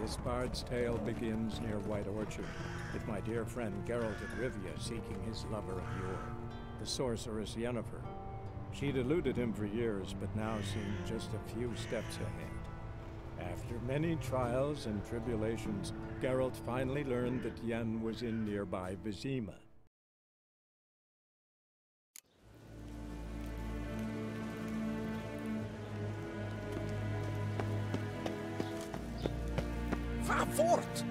This bard's tale begins near White Orchard, with my dear friend Geralt of Rivia seeking his lover of yore, the sorceress Yennefer. She'd eluded him for years, but now seemed just a few steps ahead. After many trials and tribulations, Geralt finally learned that Yen was in nearby Vizima. Va fort!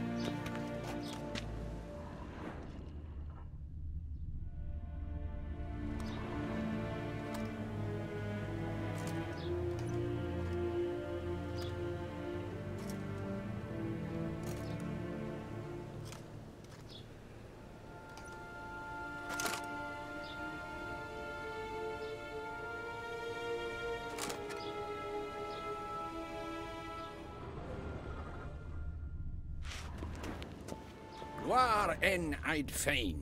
Gloire en I'd fain.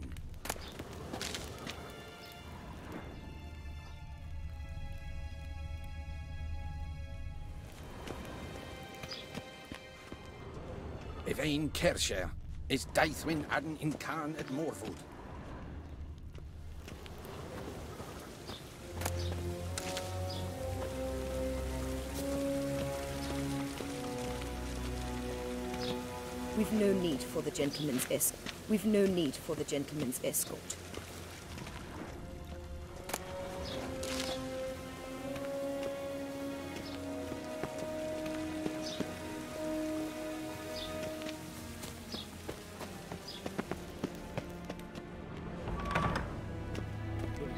If ein Kersher is Daithwin Adden in Khan at Morfoot. We've no need for the gentleman's escort. We've no need for the gentleman's escort.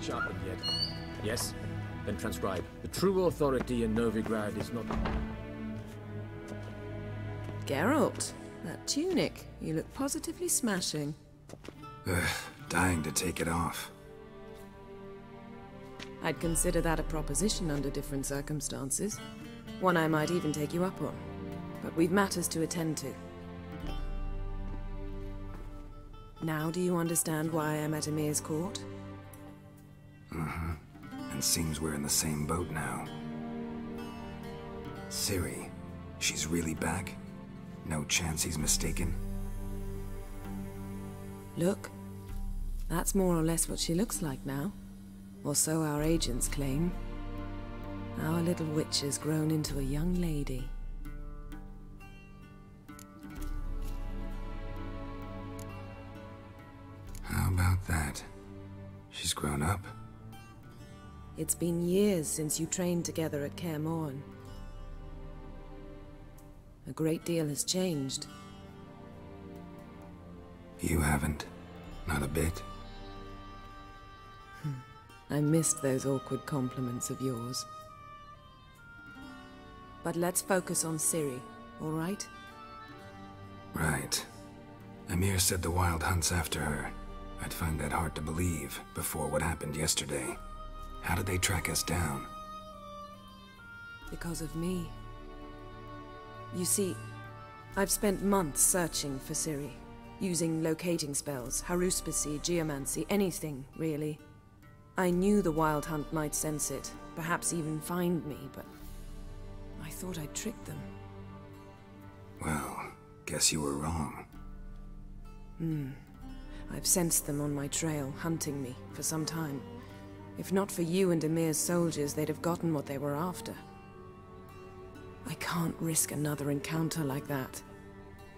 Sharpened yet? Yes? Then transcribe. The true authority in Novigrad is not... Geralt, that tunic. You look positively smashing. Dying to take it off. I'd consider that a proposition under different circumstances. One I might even take you up on. But we've matters to attend to. Now do you understand why I'm at Emir's court? Mm-hmm. And seems we're in the same boat now. Ciri, she's really back? No chance he's mistaken? Look, that's more or less what she looks like now. Or so our agents claim. Our little witch has grown into a young lady. How about that? She's grown up? It's been years since you trained together at Kaer Morhen. A great deal has changed. You haven't? Not a bit? I missed those awkward compliments of yours. But let's focus on Ciri, all right? Right. Emir said the Wild Hunt's after her. I'd find that hard to believe before what happened yesterday. How did they track us down? Because of me. You see, I've spent months searching for Ciri, using locating spells, haruspicy, geomancy, anything, really. I knew the Wild Hunt might sense it, perhaps even find me, but I thought I'd tricked them. Well, guess you were wrong. I've sensed them on my trail, hunting me, for some time. If not for you and Emir's soldiers, they'd have gotten what they were after. I can't risk another encounter like that.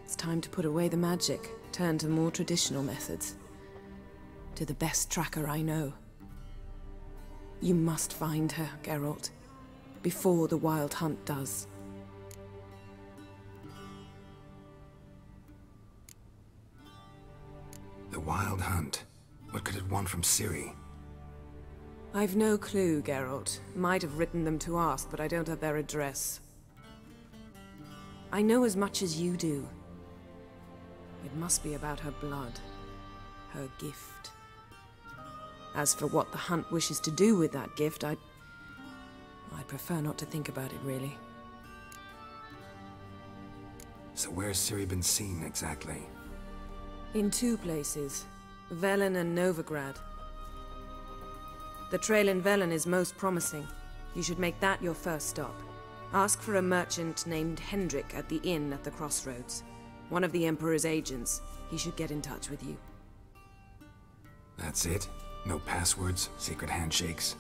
It's time to put away the magic, turn to more traditional methods. To the best tracker I know. You must find her, Geralt, before the Wild Hunt does. The Wild Hunt? What could it want from Ciri? I've no clue, Geralt. Might have written them to ask, but I don't have their address. I know as much as you do. It must be about her blood. Her gift. As for what the Hunt wishes to do with that gift, I'd prefer not to think about it, really. So where's Ciri been seen, exactly? In two places. Velen and Novigrad. The trail in Velen is most promising. You should make that your first stop. Ask for a merchant named Hendrik at the inn at the crossroads. One of the Emperor's agents. He should get in touch with you. That's it? No passwords? Secret handshakes?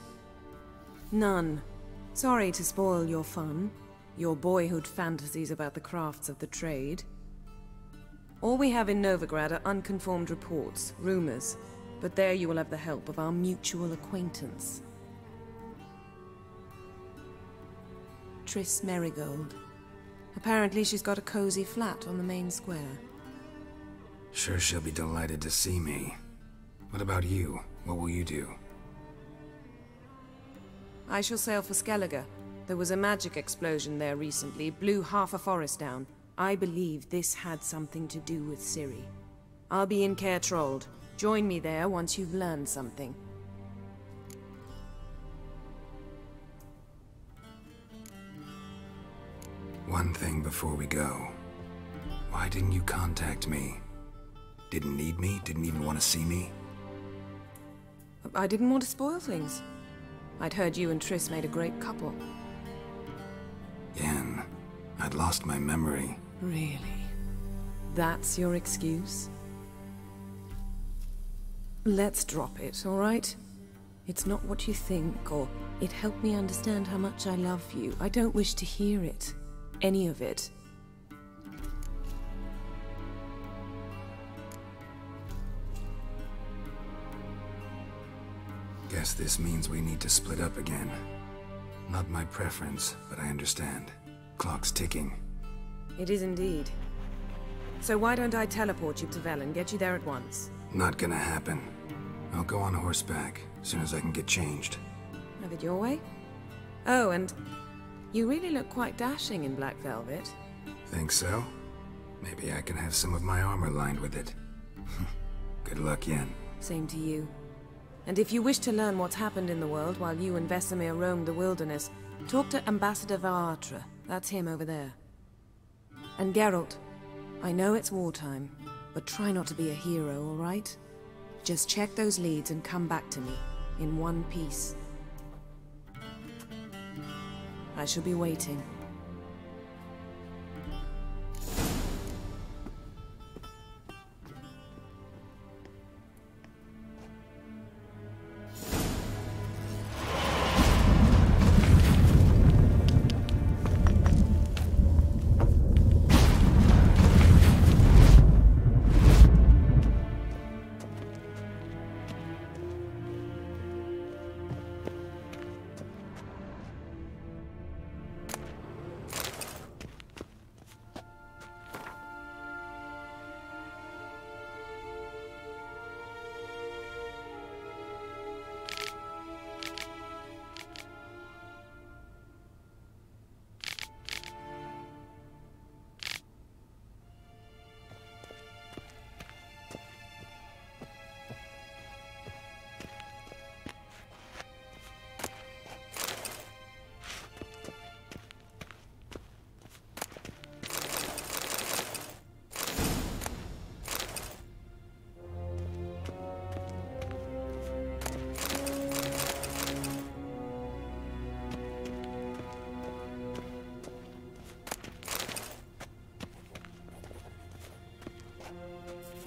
None. Sorry to spoil your fun. Your boyhood fantasies about the crafts of the trade. All we have in Novigrad are unconfirmed reports, rumors. But there you will have the help of our mutual acquaintance. Triss Merigold. Apparently she's got a cozy flat on the main square. Sure she'll be delighted to see me. What about you? What will you do? I shall sail for Skellige. There was a magic explosion there recently, blew half a forest down. I believe this had something to do with Ciri. I'll be in Caer Trold. Join me there once you've learned something. One thing before we go. Why didn't you contact me? Didn't need me? Didn't even want to see me? I didn't want to spoil things. I'd heard you and Triss made a great couple. Yen, I'd lost my memory. Really? That's your excuse? Let's drop it, all right? It's not what you think, or it helped me understand how much I love you. I don't wish to hear it. Any of it. Guess this means we need to split up again. Not my preference, but I understand. Clock's ticking. It is indeed. So why don't I teleport you to Vel and get you there at once? Not gonna happen. I'll go on horseback, as soon as I can get changed. Have it your way? Oh, and you really look quite dashing in black velvet. Think so? Maybe I can have some of my armor lined with it. Good luck, Yen. Same to you. And if you wish to learn what's happened in the world while you and Vesemir roamed the wilderness, talk to Ambassador Varatra. That's him over there. And Geralt, I know it's wartime, but try not to be a hero, all right? Just check those leads and come back to me, in one piece. I shall be waiting.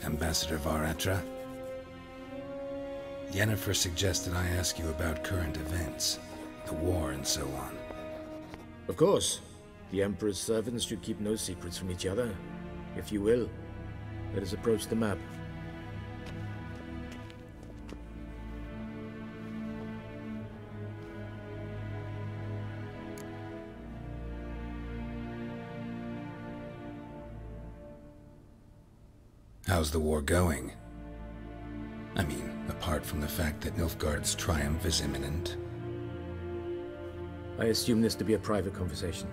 Ambassador Varatra? Yennefer suggested I ask you about current events, the war and so on. Of course. The Emperor's servants should keep no secrets from each other. If you will, let us approach the map. How's the war going? I mean, apart from the fact that Nilfgaard's triumph is imminent. I assume this to be a private conversation.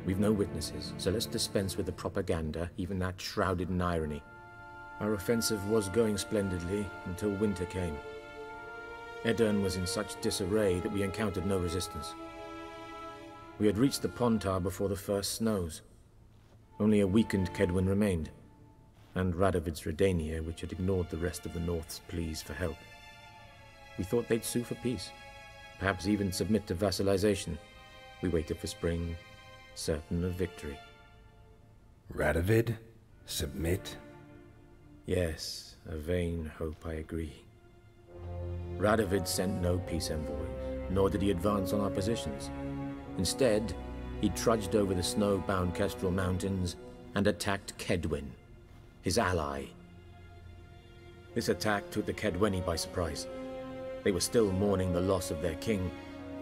We've no witnesses, so let's dispense with the propaganda, even that shrouded in irony. Our offensive was going splendidly until winter came. Edirn was in such disarray that we encountered no resistance. We had reached the Pontar before the first snows. Only a weakened Kedwin remained, and Radovid's Redania, which had ignored the rest of the North's pleas for help. We thought they'd sue for peace, perhaps even submit to vassalization. We waited for spring, certain of victory. Radovid? Submit? Yes, a vain hope, I agree. Radovid sent no peace envoys, nor did he advance on our positions. Instead, he trudged over the snow-bound Kestrel Mountains and attacked Kedwen, his ally. This attack took the Kedweni by surprise. They were still mourning the loss of their king.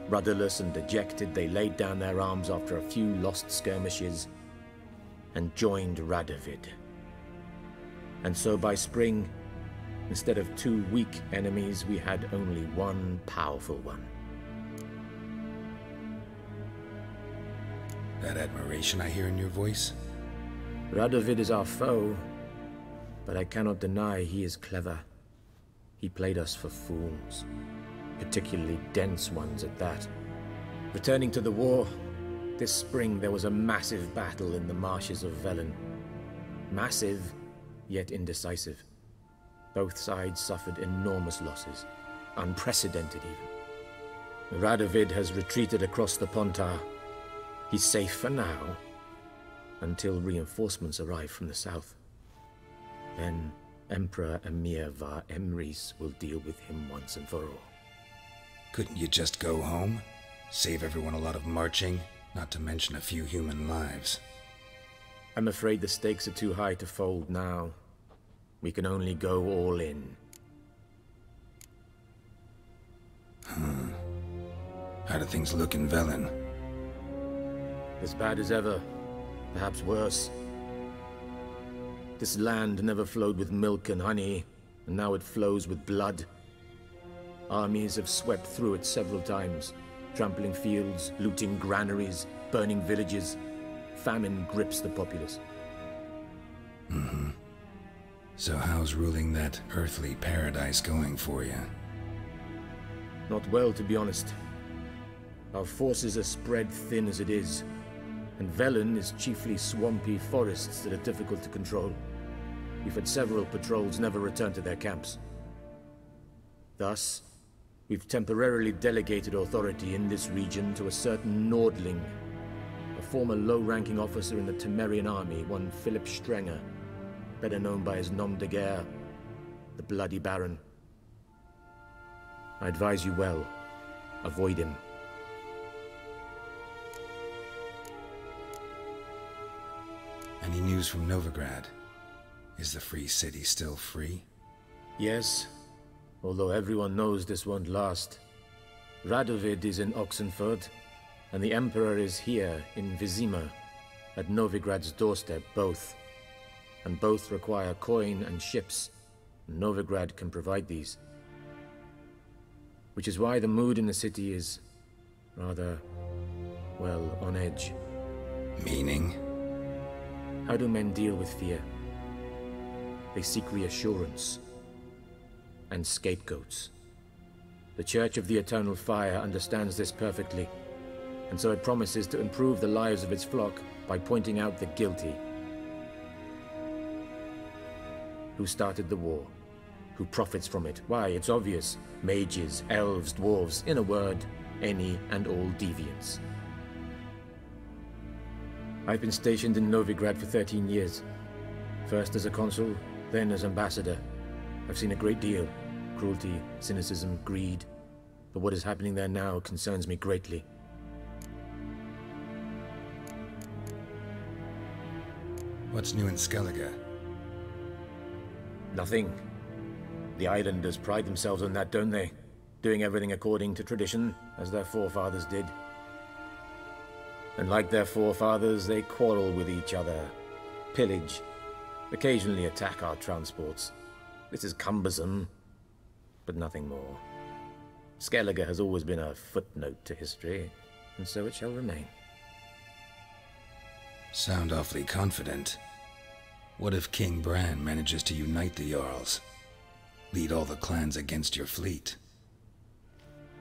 Rudderless and dejected, they laid down their arms after a few lost skirmishes and joined Radovid. And so by spring, instead of 2 weak enemies, we had only one powerful one. That admiration I hear in your voice? Radovid is our foe, but I cannot deny he is clever. He played us for fools, particularly dense ones at that. Returning to the war, this spring there was a massive battle in the marshes of Velen. Massive, yet indecisive. Both sides suffered enormous losses, unprecedented even. Radovid has retreated across the Pontar. He's safe for now, until reinforcements arrive from the south. Then Emperor Emir var Emrys will deal with him once and for all. Couldn't you just go home? Save everyone a lot of marching, not to mention a few human lives. I'm afraid the stakes are too high to fold now. We can only go all in. How do things look in Velen? As bad as ever, perhaps worse. This land never flowed with milk and honey, and now it flows with blood. Armies have swept through it several times, trampling fields, looting granaries, burning villages. Famine grips the populace. So how's ruling that earthly paradise going for you? Not well, to be honest. Our forces are spread thin as it is, and Velen is chiefly swampy forests that are difficult to control. We've had several patrols never return to their camps. Thus, we've temporarily delegated authority in this region to a certain Nordling, a former low-ranking officer in the Temerian army, one Philip Strenger, better known by his nom de guerre, the Bloody Baron. I advise you well. Avoid him. Any news from Novigrad? Is the free city still free? Yes, although everyone knows this won't last. Radovid is in Oxenford, and the Emperor is here in Vizima, at Novigrad's doorstep, both. And both require coin and ships. Novigrad can provide these. Which is why the mood in the city is rather, well, on edge. Meaning? How do men deal with fear? They seek reassurance and scapegoats. The Church of the Eternal Fire understands this perfectly, and so it promises to improve the lives of its flock by pointing out the guilty. Who started the war? Who profits from it? Why, it's obvious. Mages, elves, dwarves, in a word, any and all deviants. I've been stationed in Novigrad for 13 years. First as a consul, then as ambassador. I've seen a great deal. Cruelty, cynicism, greed. But what is happening there now concerns me greatly. What's new in Skellige? Nothing. The islanders pride themselves on that, don't they? Doing everything according to tradition, as their forefathers did. And like their forefathers, they quarrel with each other, pillage, occasionally attack our transports. This is cumbersome, but nothing more. Skellige has always been a footnote to history, and so it shall remain. Sound awfully confident. What if King Bran manages to unite the Jarls? Lead all the clans against your fleet?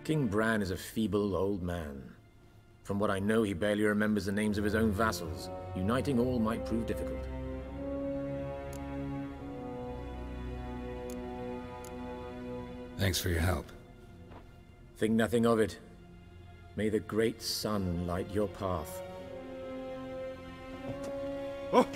King Bran is a feeble old man. From what I know, he barely remembers the names of his own vassals. Uniting all might prove difficult. Thanks for your help. Think nothing of it. May the great sun light your path. Oh!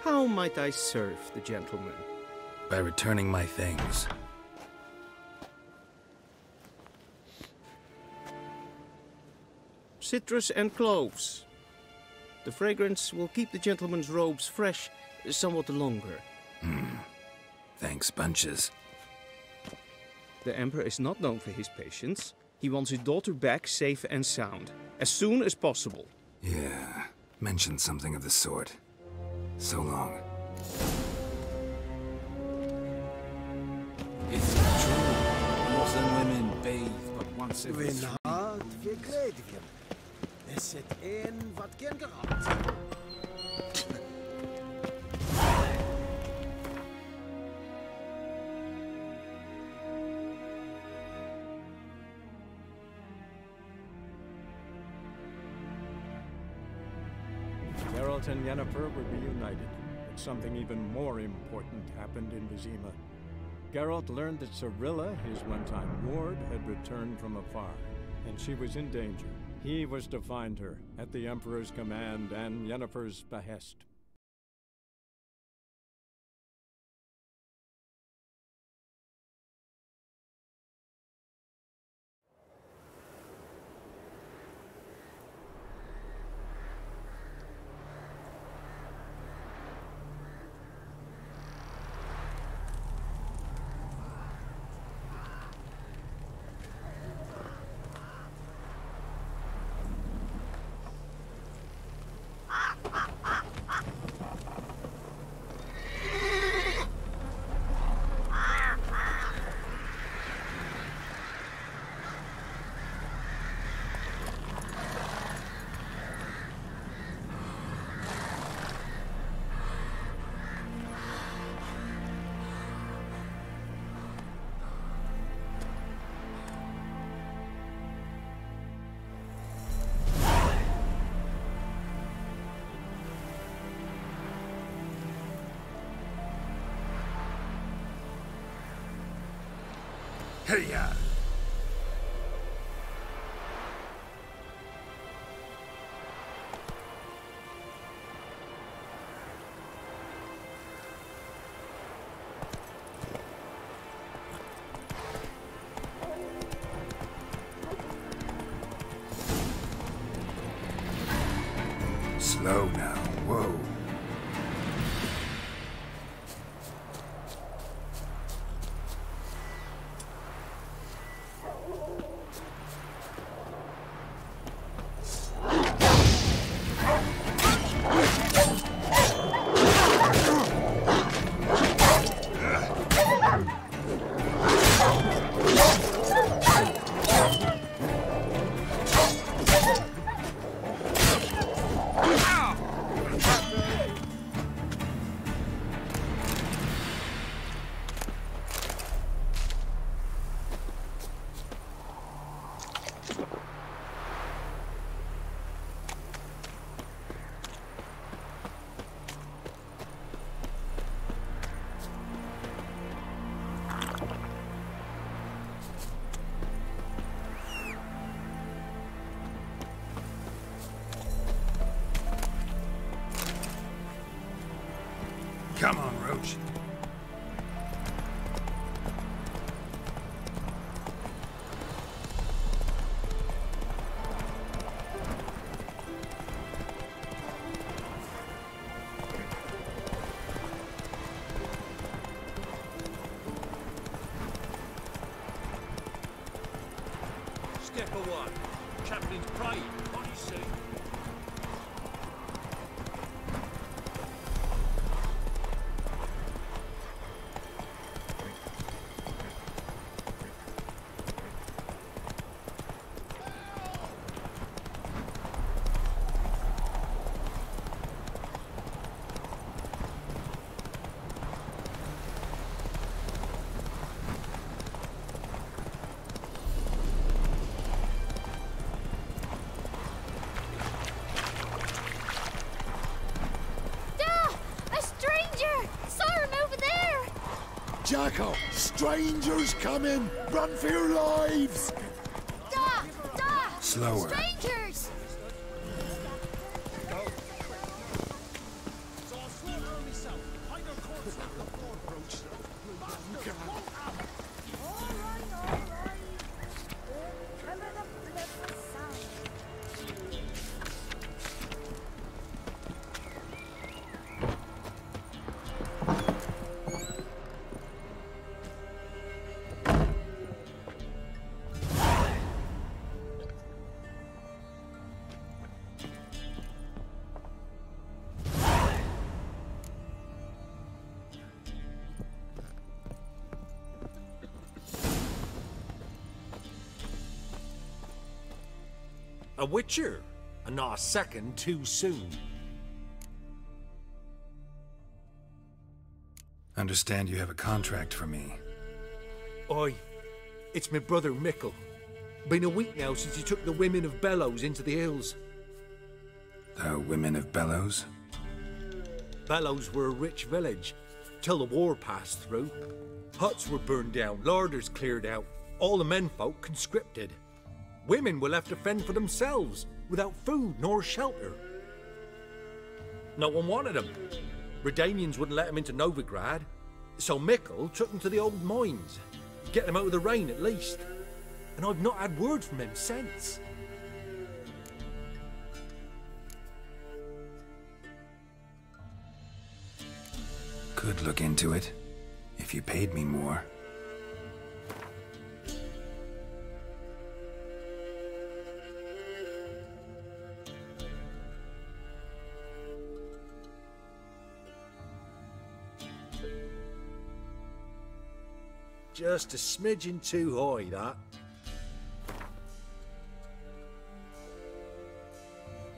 How might I serve the gentleman? By returning my things. Citrus and cloves. The fragrance will keep the gentleman's robes fresh somewhat longer. Thanks, bunches. The Emperor is not known for his patience. He wants his daughter back safe and sound, as soon as possible. Yeah, mentioned something of the sort. So long. It's true. Northern women bathe but once every 3 Wen hart, wir gredigen. Es zit in wat gern geraakt. Geralt and Yennefer were reunited, but something even more important happened in Vizima. Geralt learned that Cirilla, his one-time ward, had returned from afar, and she was in danger. He was to find her, at the Emperor's command and Yennefer's behest. Hey-ya! Slow now, whoa. Come on, Roach. Step one. Chaplain's praying. What do you see? Jackal! Strangers coming! Run for your lives! Da! Da! Slower. Strangers! A witcher, and not a second too soon. Understand you have a contract for me. Oi, it's my brother Mickle. Been a week now since he took the women of Bellows into the hills. The women of Bellows? Bellows were a rich village, till the war passed through. Huts were burned down, larders cleared out, all the menfolk conscripted. Women were left to fend for themselves, without food nor shelter. No one wanted them. Redanians wouldn't let them into Novigrad, so Mickle took them to the old mines. Get them out of the rain at least. And I've not had word from him since. Could look into it, if you paid me more. Just a smidgen too high, that.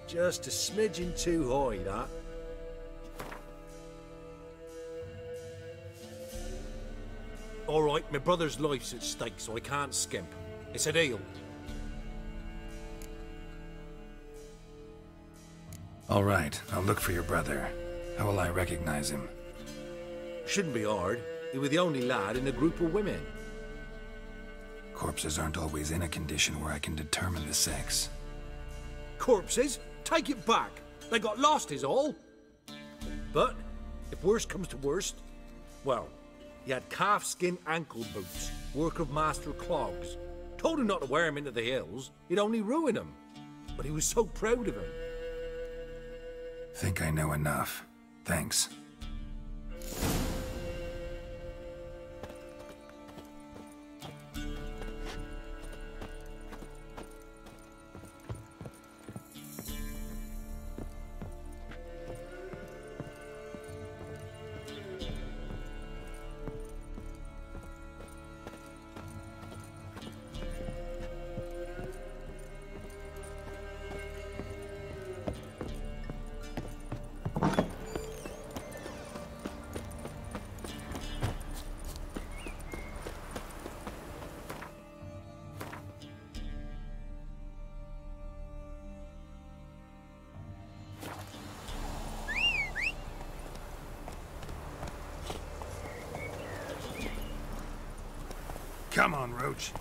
Just a smidgen too high, that. All right, my brother's life's at stake, so I can't skimp. It's a deal. All right, I'll look for your brother. How will I recognize him? Shouldn't be hard. You were the only lad in a group of women. Corpses aren't always in a condition where I can determine the sex. Corpses? Take it back. They got lost is all. But, if worst comes to worst, well, he had calfskin ankle boots, work of Master Clogs. Told him not to wear him into the hills, he'd only ruin him. But he was so proud of him. Think I know enough. Thanks. Come on, Roach.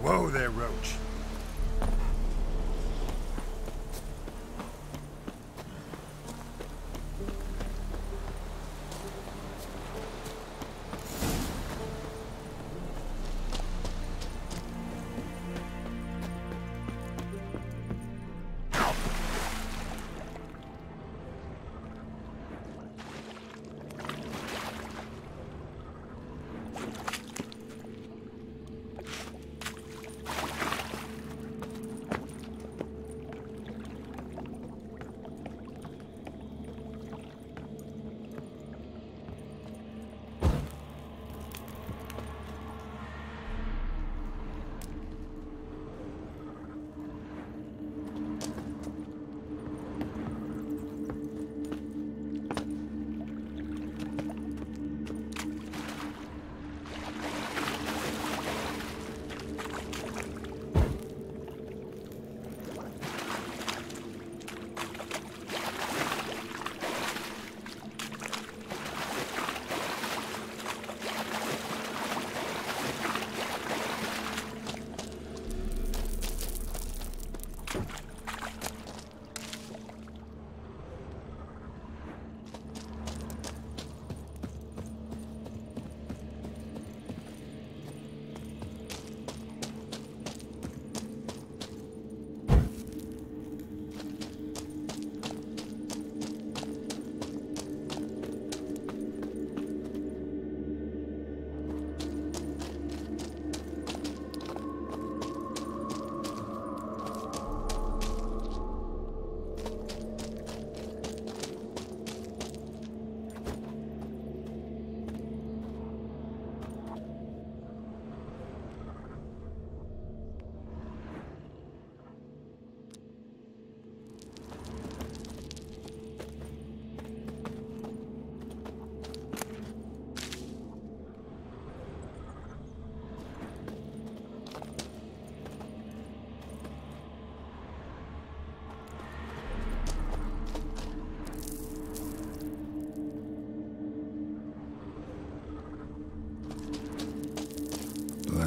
Whoa there, Roach.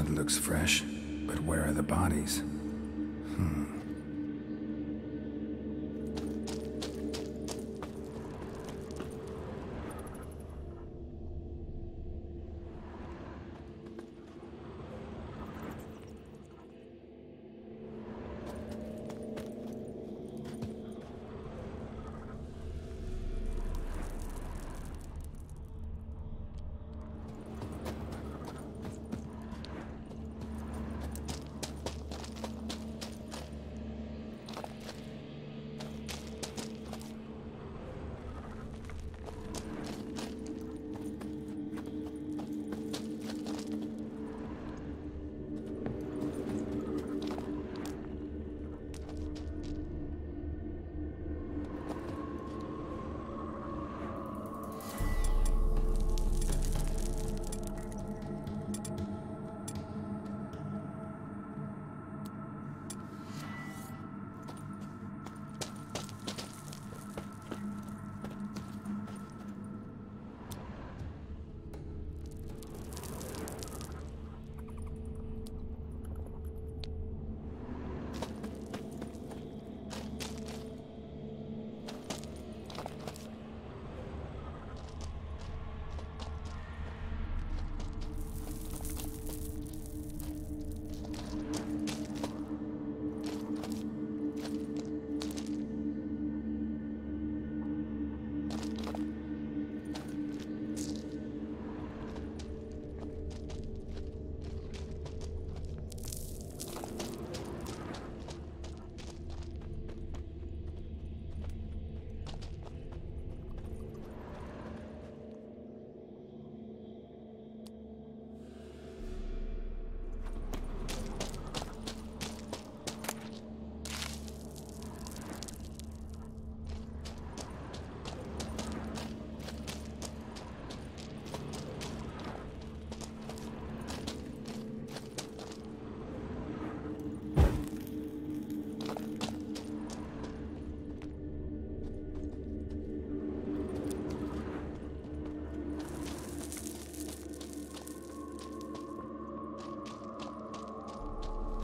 blood looks fresh, but where are the bodies?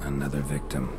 Another victim.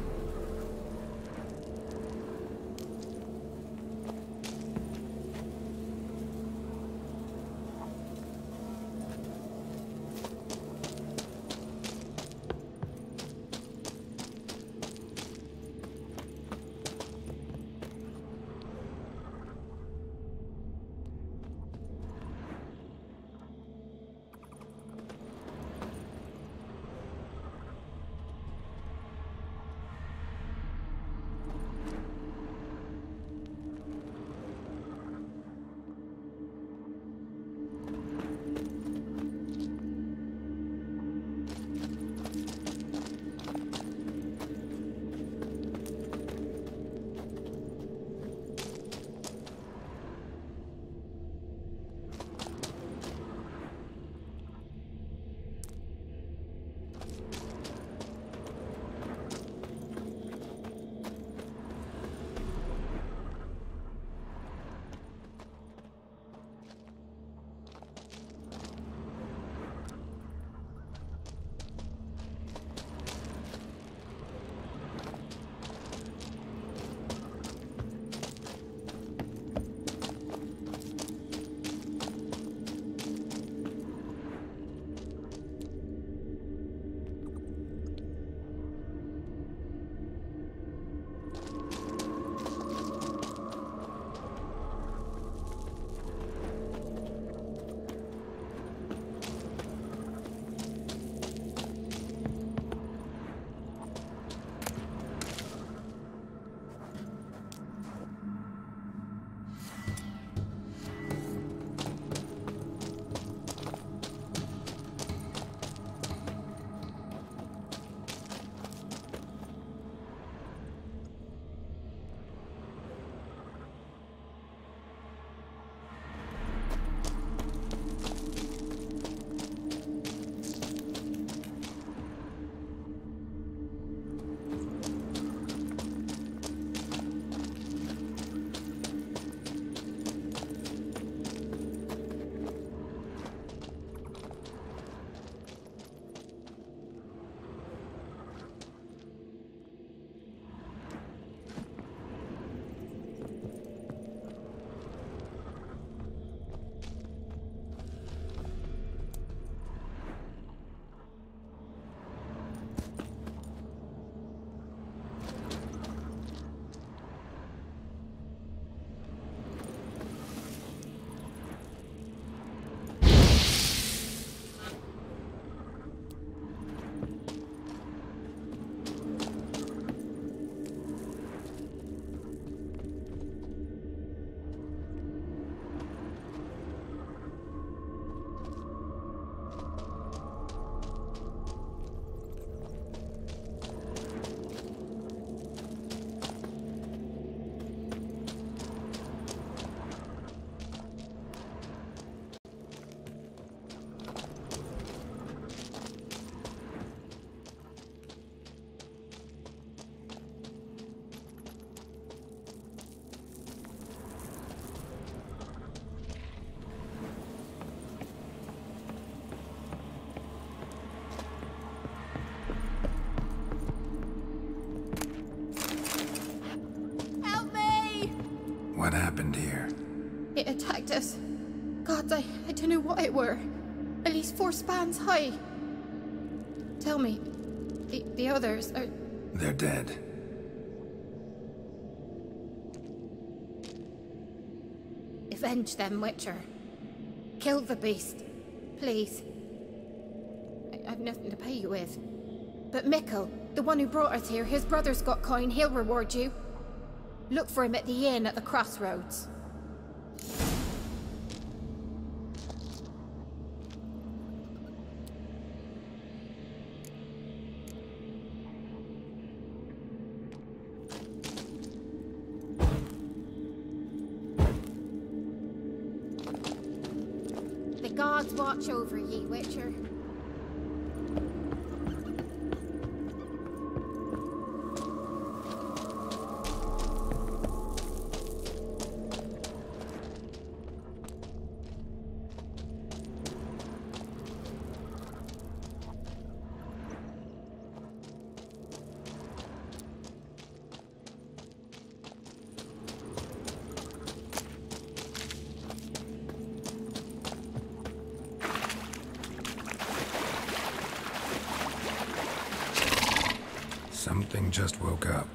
What happened here? It attacked us. God, I don't know what it were. At least 4 spans high. Tell me, the others are... They're dead. Avenge them, Witcher. Kill the beast. Please. I've nothing to pay you with. But Mikkel, the one who brought us here, his brother's got coin, he'll reward you. Look for him at the inn at the crossroads. The gods watch over ye, Witcher. Something just woke up.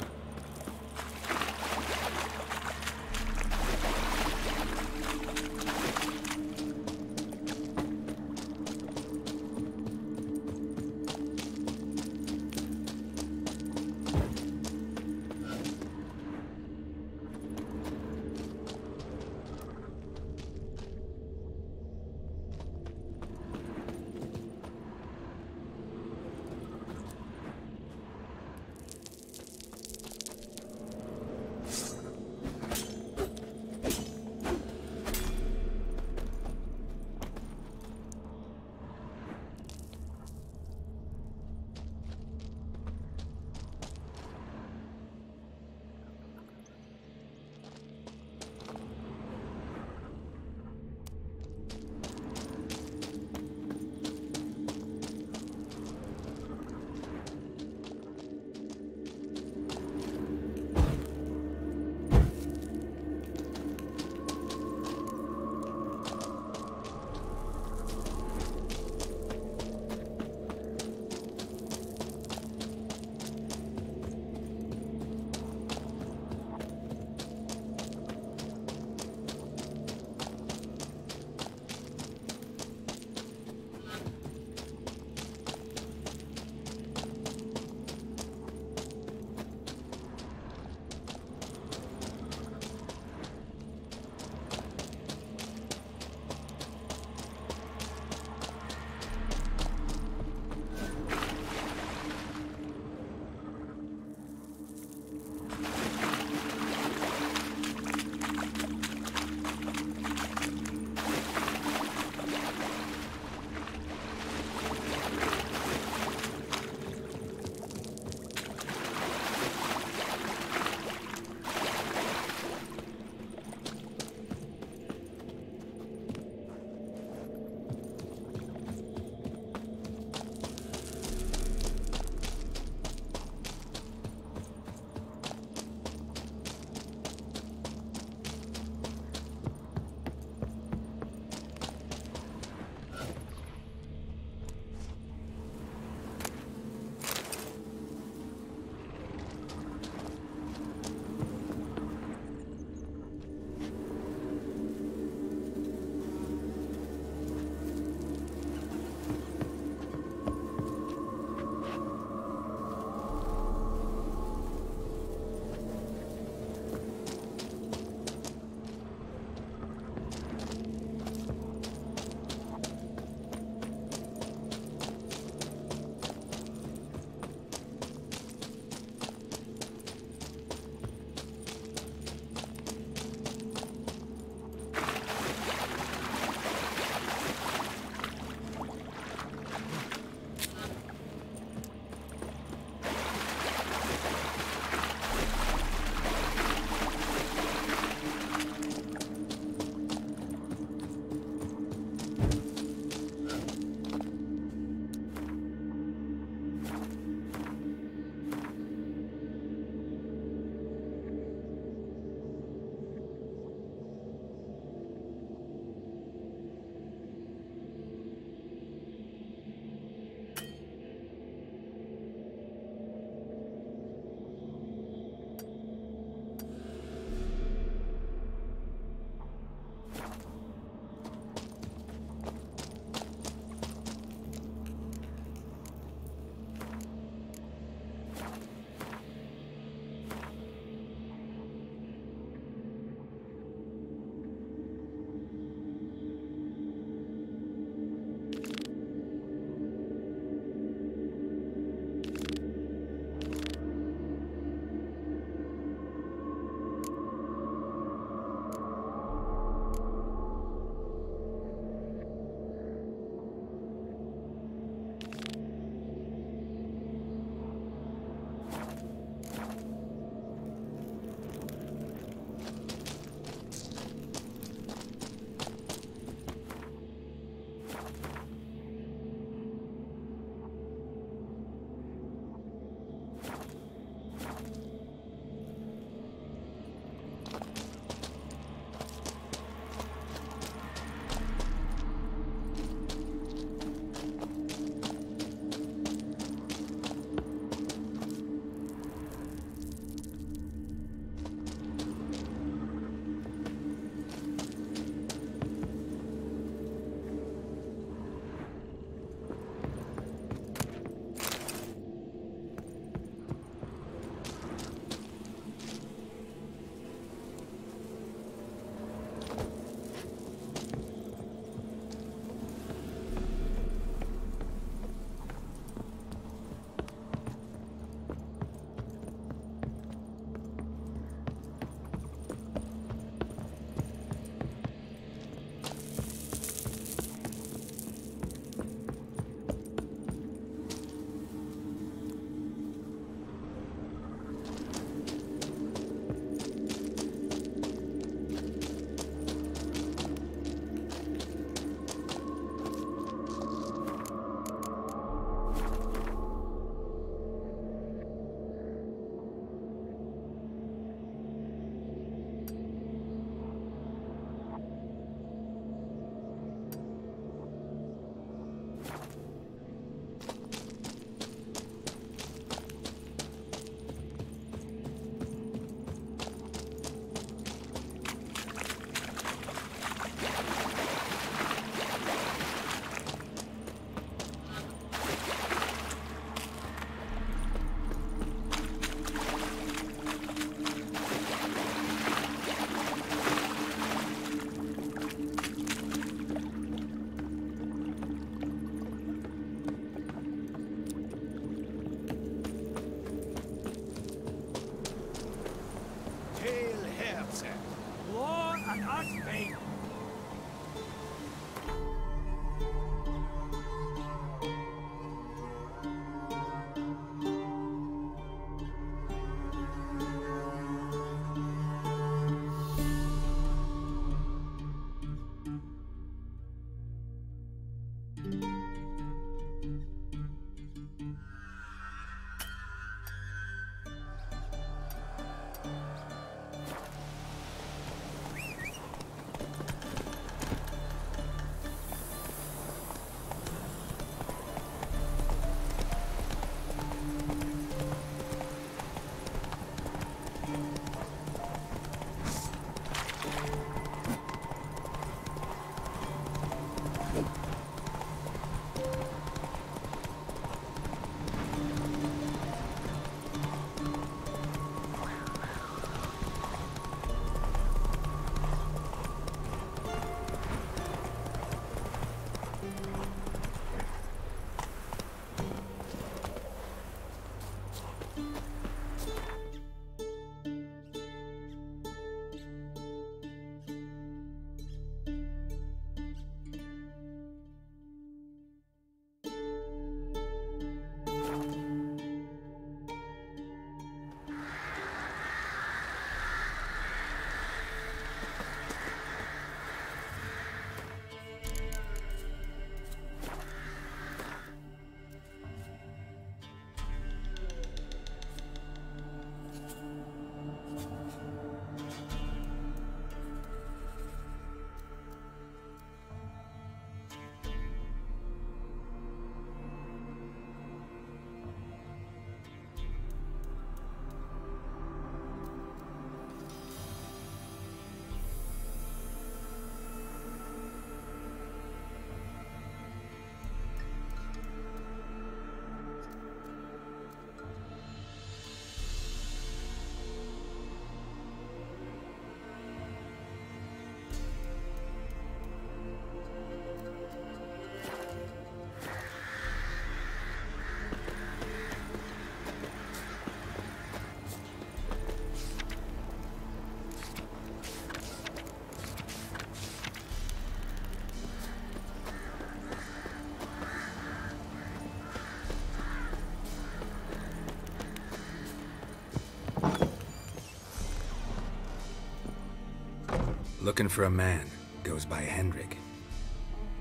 Looking for a man. Goes by Hendrik.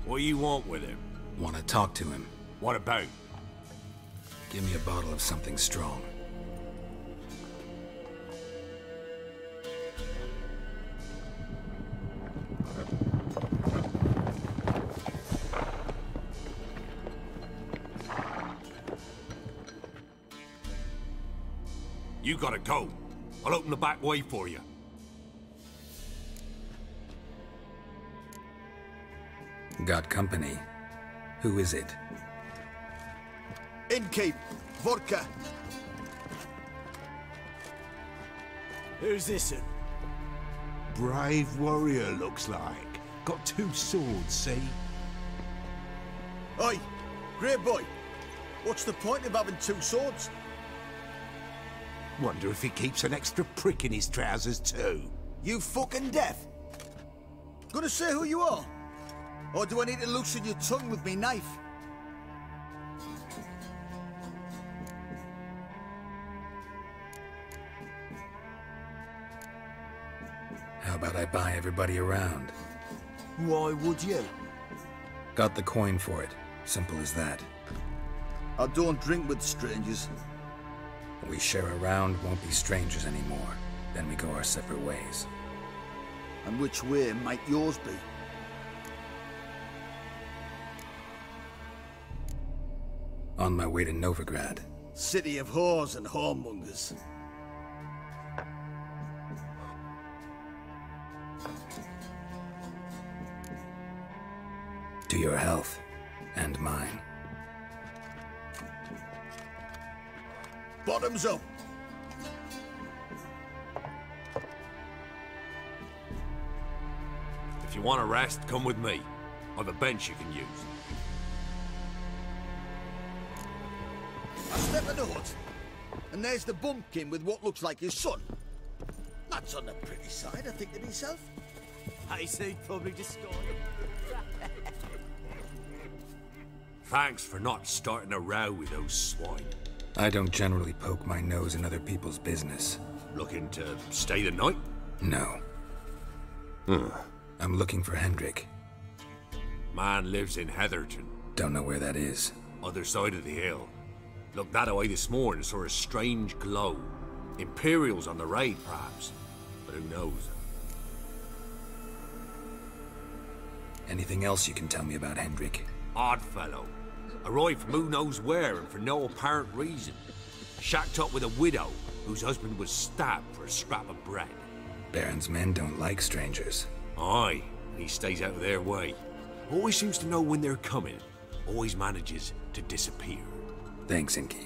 What do you want with him? Want to talk to him. What about? Give me a bottle of something strong. You gotta go. I'll open the back way for you. Got company. Who is it? Innkeep, vodka. Who's this? Brave warrior, looks like. Got 2 swords, see? Oi, grey boy. What's the point of having 2 swords? Wonder if he keeps an extra prick in his trousers too. You fucking deaf? Gonna say who you are? Or do I need to loosen your tongue with me knife? How about I buy everybody around? Why would you? Got the coin for it. Simple as that. I don't drink with strangers. We share a round, won't be strangers anymore. Then we go our separate ways. And which way might yours be? On my way to Novigrad. City of whores and whoremongers. To your health. And mine. Bottoms up! If you want a rest, come with me. I've a bench you can use. I step in the hut, and there's the bumpkin with what looks like his son. That's on the pretty side, I think to myself. I say probably discarded. Thanks for not starting a row with those swine. I don't generally poke my nose in other people's business. Looking to stay the night? No. I'm looking for Hendrik. Man lives in Heatherton. Don't know where that is. Other side of the hill. Looked that away this morning, saw a strange glow. Imperials on the raid, perhaps. But who knows? Anything else you can tell me about Hendrik? Odd fellow. Arrived from who knows where and for no apparent reason. Shacked up with a widow whose husband was stabbed for a scrap of bread. Baron's men don't like strangers. Aye, and he stays out of their way. Always seems to know when they're coming. Always manages to disappear. Thanks, Innkeep.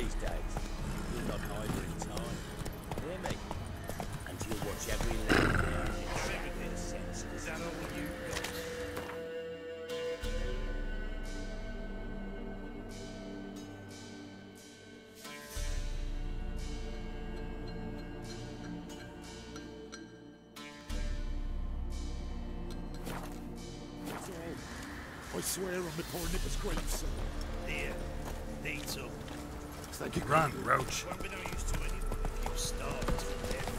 these days. You're not either in time. Hear me? And you'll watch every leg down in every bit of sense. Is that all you've got? I swear on the poor nipper's gravestone. Here, need some. Thank you, Grand Roach. Won't be no use to anyone if you starve to death.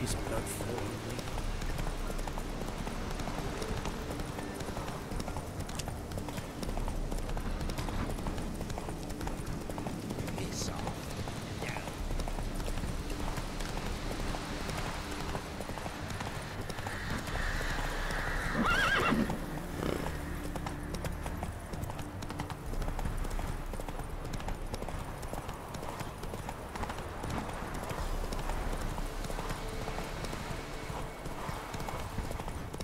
His blood flowing. Piss off. Down.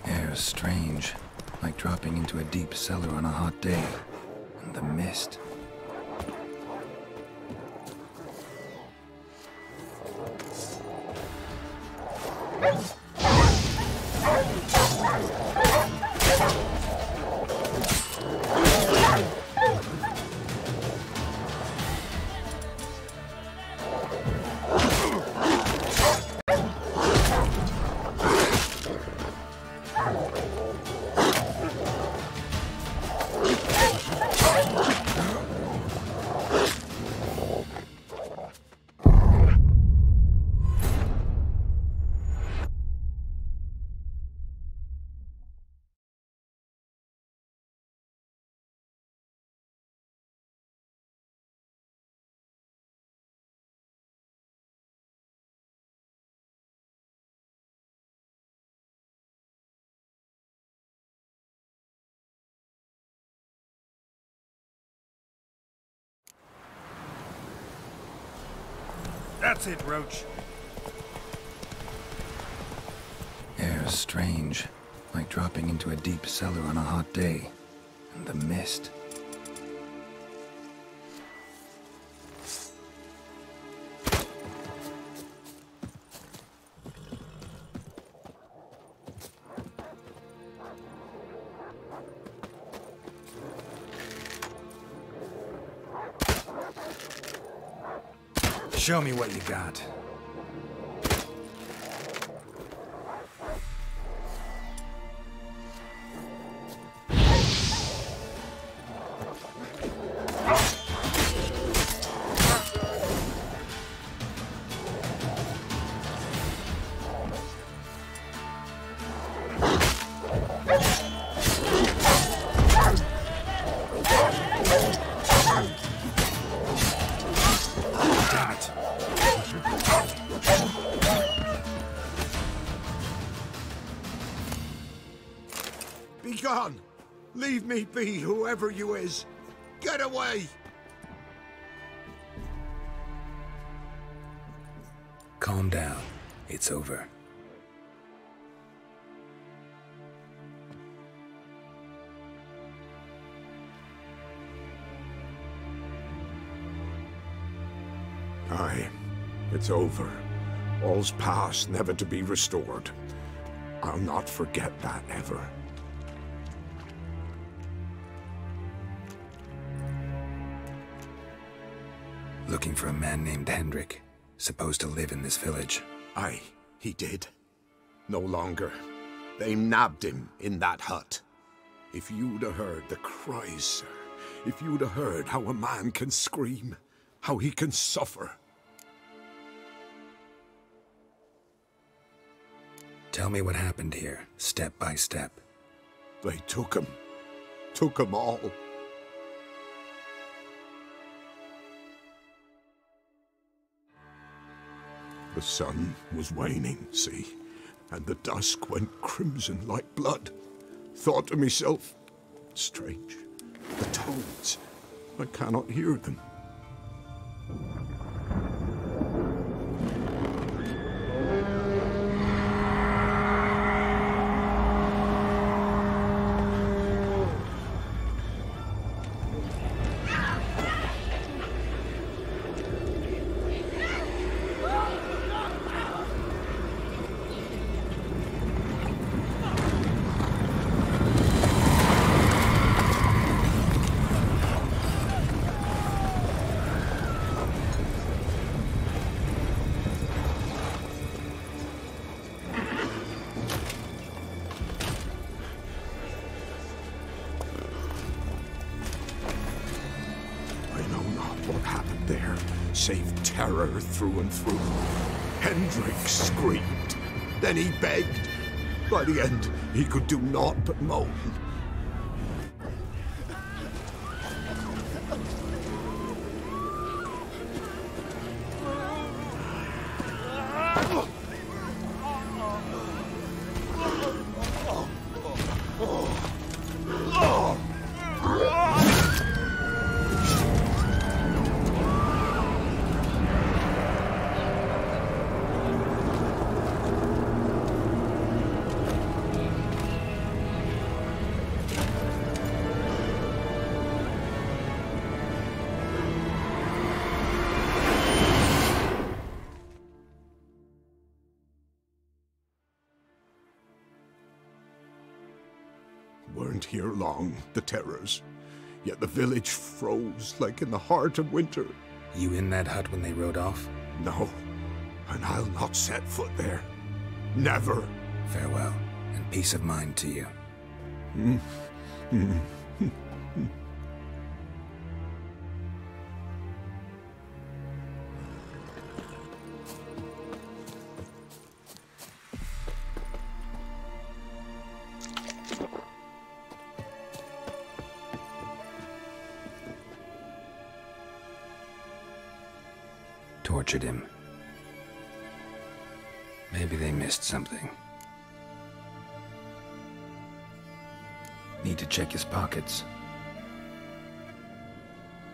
Air's strange, like dropping into a deep cellar on a hot day. And the mist. That's it, Roach. Air's strange, like dropping into a deep cellar on a hot day. And the mist. Show me what you got. Be gone! Leave me be, whoever you is! Get away! Calm down. It's over. Aye, it's over. All's past, never to be restored. I'll not forget that ever. Looking for a man named Hendrik, supposed to live in this village. Aye, he did. No longer. They nabbed him in that hut. If you'd have heard the cries, sir, if you'd have heard how a man can scream, how he can suffer. Tell me what happened here, step by step. They took him. Took him all. The sun was waning, see, and the dusk went crimson like blood. Thought to myself, strange, the toads, I cannot hear them. Save terror through and through. Hendrik screamed. Then he begged. By the end, he could do naught but moan. Weren't here long, the terrors. Yet the village froze like in the heart of winter. You in that hut when they rode off? No, and I'll not set foot there. Never. Farewell, and peace of mind to you. Tortured him. Maybe they missed something. Need to check his pockets.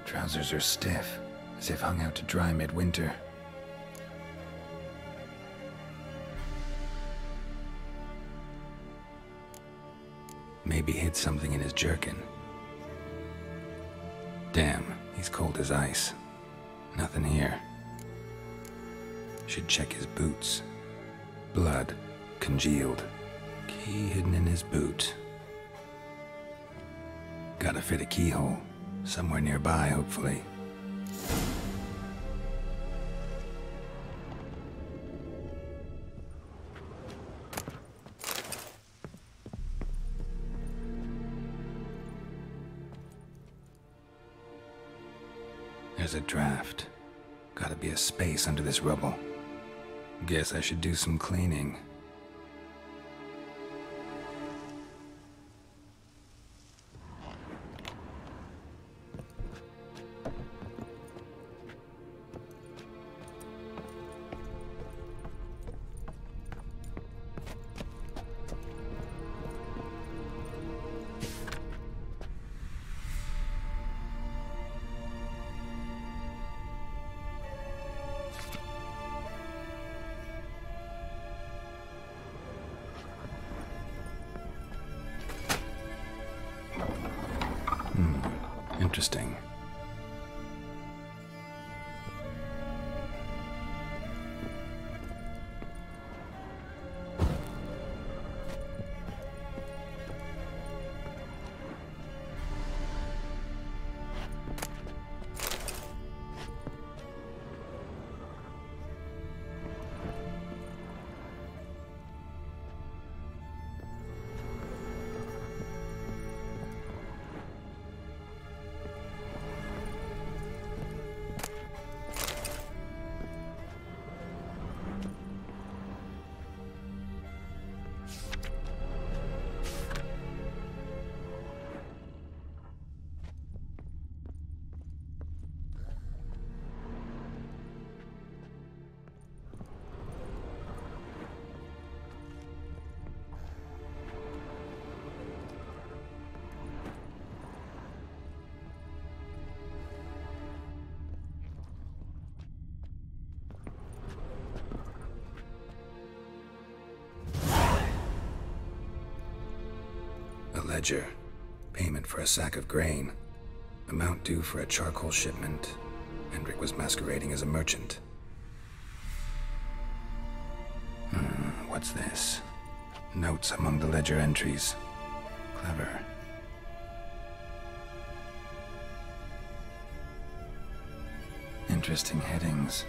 Trousers are stiff, as if hung out to dry midwinter. Maybe hid something in his jerkin. Damn, he's cold as ice. Nothing here. Should check his boots. Blood, congealed. Key hidden in his boot. Gotta fit a keyhole. Somewhere nearby, hopefully. There's a draft. Gotta be a space under this rubble. Guess I should do some cleaning. Interesting. ledger. Payment for a sack of grain. Amount due for a charcoal shipment. Hendrik was masquerading as a merchant. What's this? Notes among the ledger entries. Clever. Interesting headings.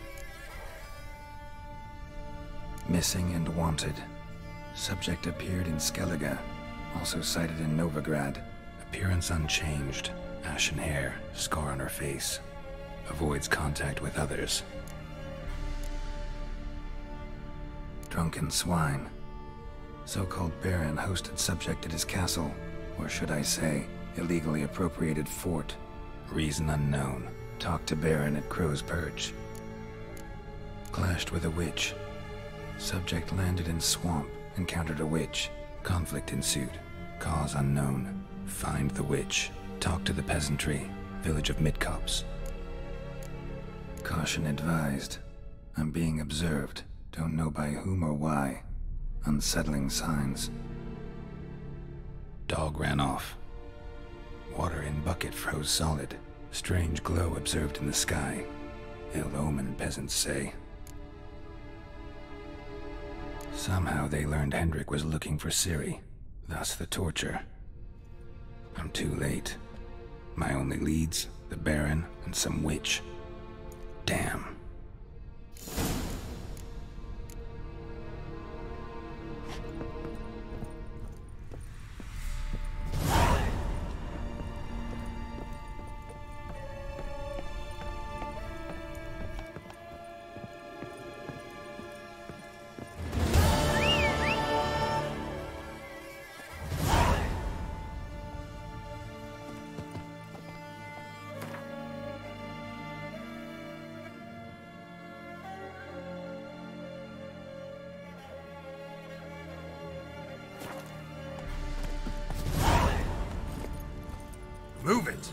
Missing and wanted. Subject appeared in Skellige. Also sighted in Novigrad. Appearance unchanged. Ashen hair. Scar on her face. Avoids contact with others. Drunken swine. So-called Baron hosted subject at his castle. Or should I say, illegally appropriated fort. Reason unknown. Talked to Baron at Crow's Perch. Clashed with a witch. Subject landed in swamp. Encountered a witch. Conflict ensued. Cause unknown. Find the witch. Talk to the peasantry. Village of Midcopse. Caution advised. I'm being observed. Don't know by whom or why. Unsettling signs. Dog ran off. Water in bucket froze solid. Strange glow observed in the sky. Ill omen, peasants say. Somehow they learned Hendrik was looking for Ciri. Thus the torture. I'm too late. My only leads, the Baron and some witch. Damn. Move it!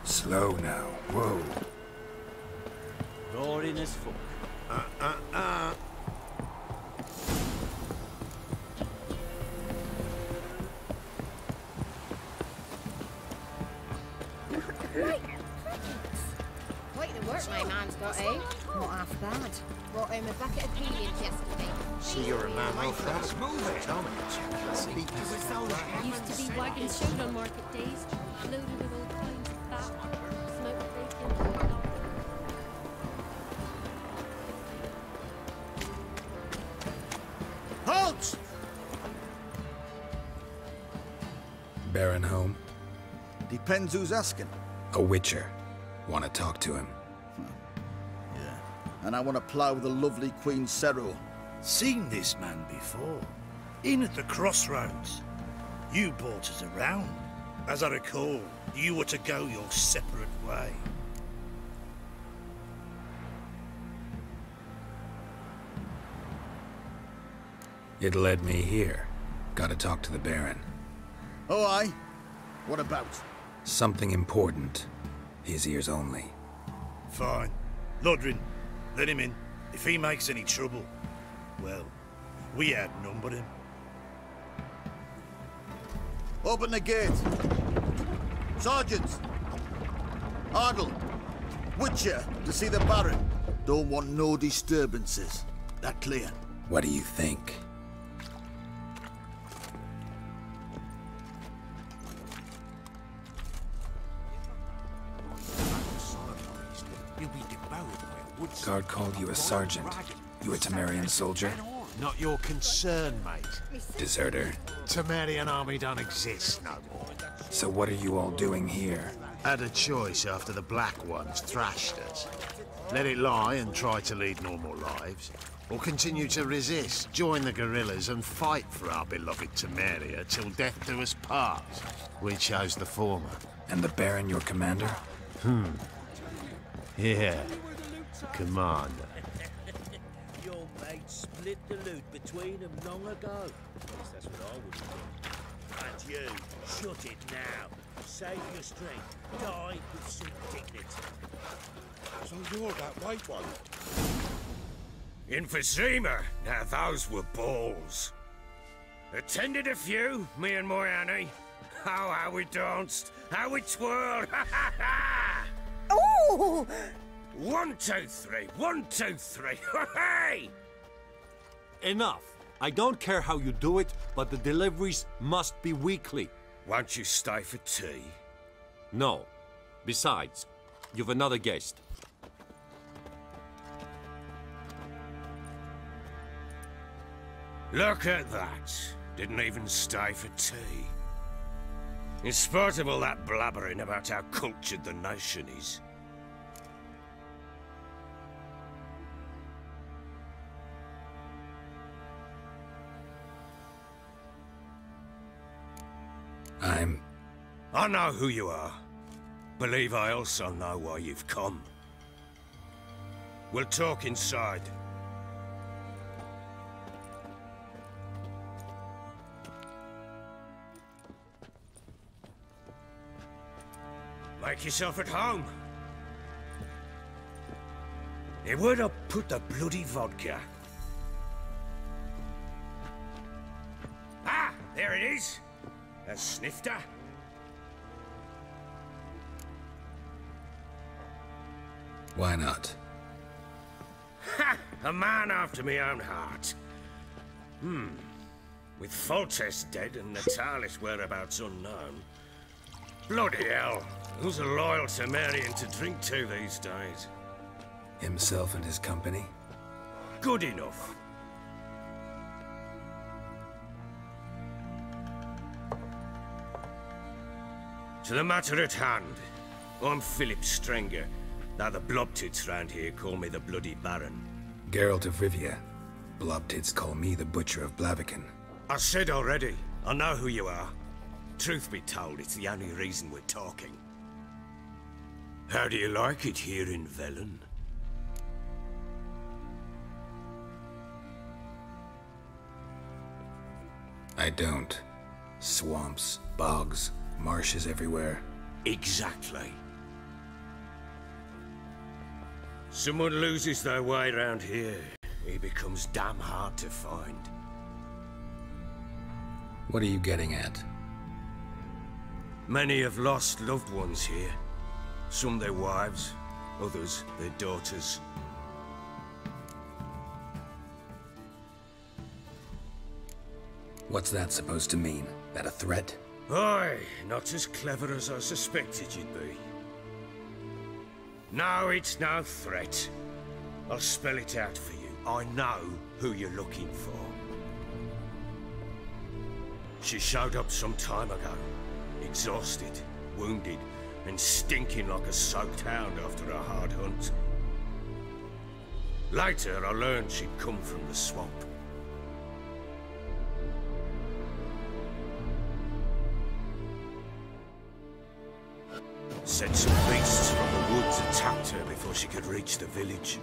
Slow now. Whoa. Roaring as fuck. Quite the work my man's got, eh? Not half bad. Brought home a bucket of peelings yesterday. See, you're a man of that. Move it, Tom. Used to be wagons showed on market days, loaded with all kinds of fat, smoked bacon. Halt! Baron home? Depends who's asking. A witcher. Want to talk to him. Yeah. And I want to plough the lovely Queen Cero. Seen this man before. In at the crossroads. You brought us around. As I recall, you were to go your separate way. It led me here. Gotta talk to the Baron. Oh, aye? What about? Something important. His ears only. Fine. Lodrin, let him in. If he makes any trouble. well, we outnumbered him. Open the gate. Sergeants! Ardle! Witcher, to see the Baron. Don't want no disturbances. That clear? What do you think? Guard called you a sergeant. You a Temerian soldier? Not your concern, mate. Deserter. Temerian army don't exist no more. So what are you all doing here? Had a choice after the Black Ones thrashed us. Let it lie and try to lead normal lives, or continue to resist, join the guerrillas and fight for our beloved Temeria till death do us part. We chose the former. And the Baron your commander? Yeah. Commander. Your mates split the loot between them long ago. At least that's what I would have done. And you, shut it now. Save your strength. Die with some dignity. So you're that white one? Infosema, now those were balls. Attended a few, me and my Annie. Oh, how we danced, how we twirled, ha ha ha! Oh! 1, 2, 3, 1, 2, 3, hey! Enough. I don't care how you do it, but the deliveries must be weekly. Won't you stay for tea? No. Besides, you've another guest. Look at that. Didn't even stay for tea. In spite of all that blabbering about how cultured the nation is. I know who you are. Believe I also know why you've come. We'll talk inside. Make yourself at home. Hey, where'd I put the bloody vodka? Ah, there it is. A snifter. Why not? Ha! A man after my own heart. With Foltest dead and Natalis whereabouts unknown. Bloody hell. Who's a loyal Temerian to drink to these days? Himself and his company? Good enough. To the matter at hand. I'm Philip Strenger. Now the Blobtits round here call me the Bloody Baron. Geralt of Rivia. Blobtits call me the Butcher of Blaviken. I said already, I know who you are. Truth be told, it's the only reason we're talking. How do you like it here in Velen? I don't. Swamps, bogs, marshes everywhere. Exactly. Someone loses their way around here, he becomes damn hard to find. What are you getting at? Many have lost loved ones here. Some their wives, others their daughters. What's that supposed to mean? That a threat? Aye, not as clever as I suspected you'd be. No, it's no threat. I'll spell it out for you. I know who you're looking for. She showed up some time ago. Exhausted, wounded, and stinking like a soaked hound after a hard hunt. Later, I learned she'd come from the swamp. Said some beasts from the woods attacked her before she could reach the village.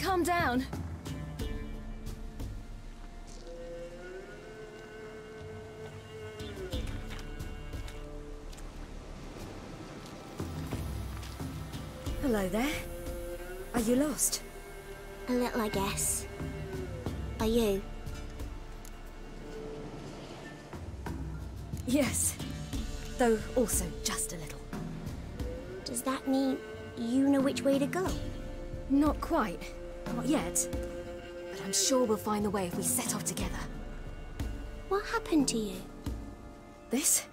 calm down. Hello there. Are you lost? A little, I guess. Are you? Yes. Though also just a little. Does that mean you know which way to go? Not quite. Not yet. But I'm sure we'll find the way if we set off together. What happened to you? This?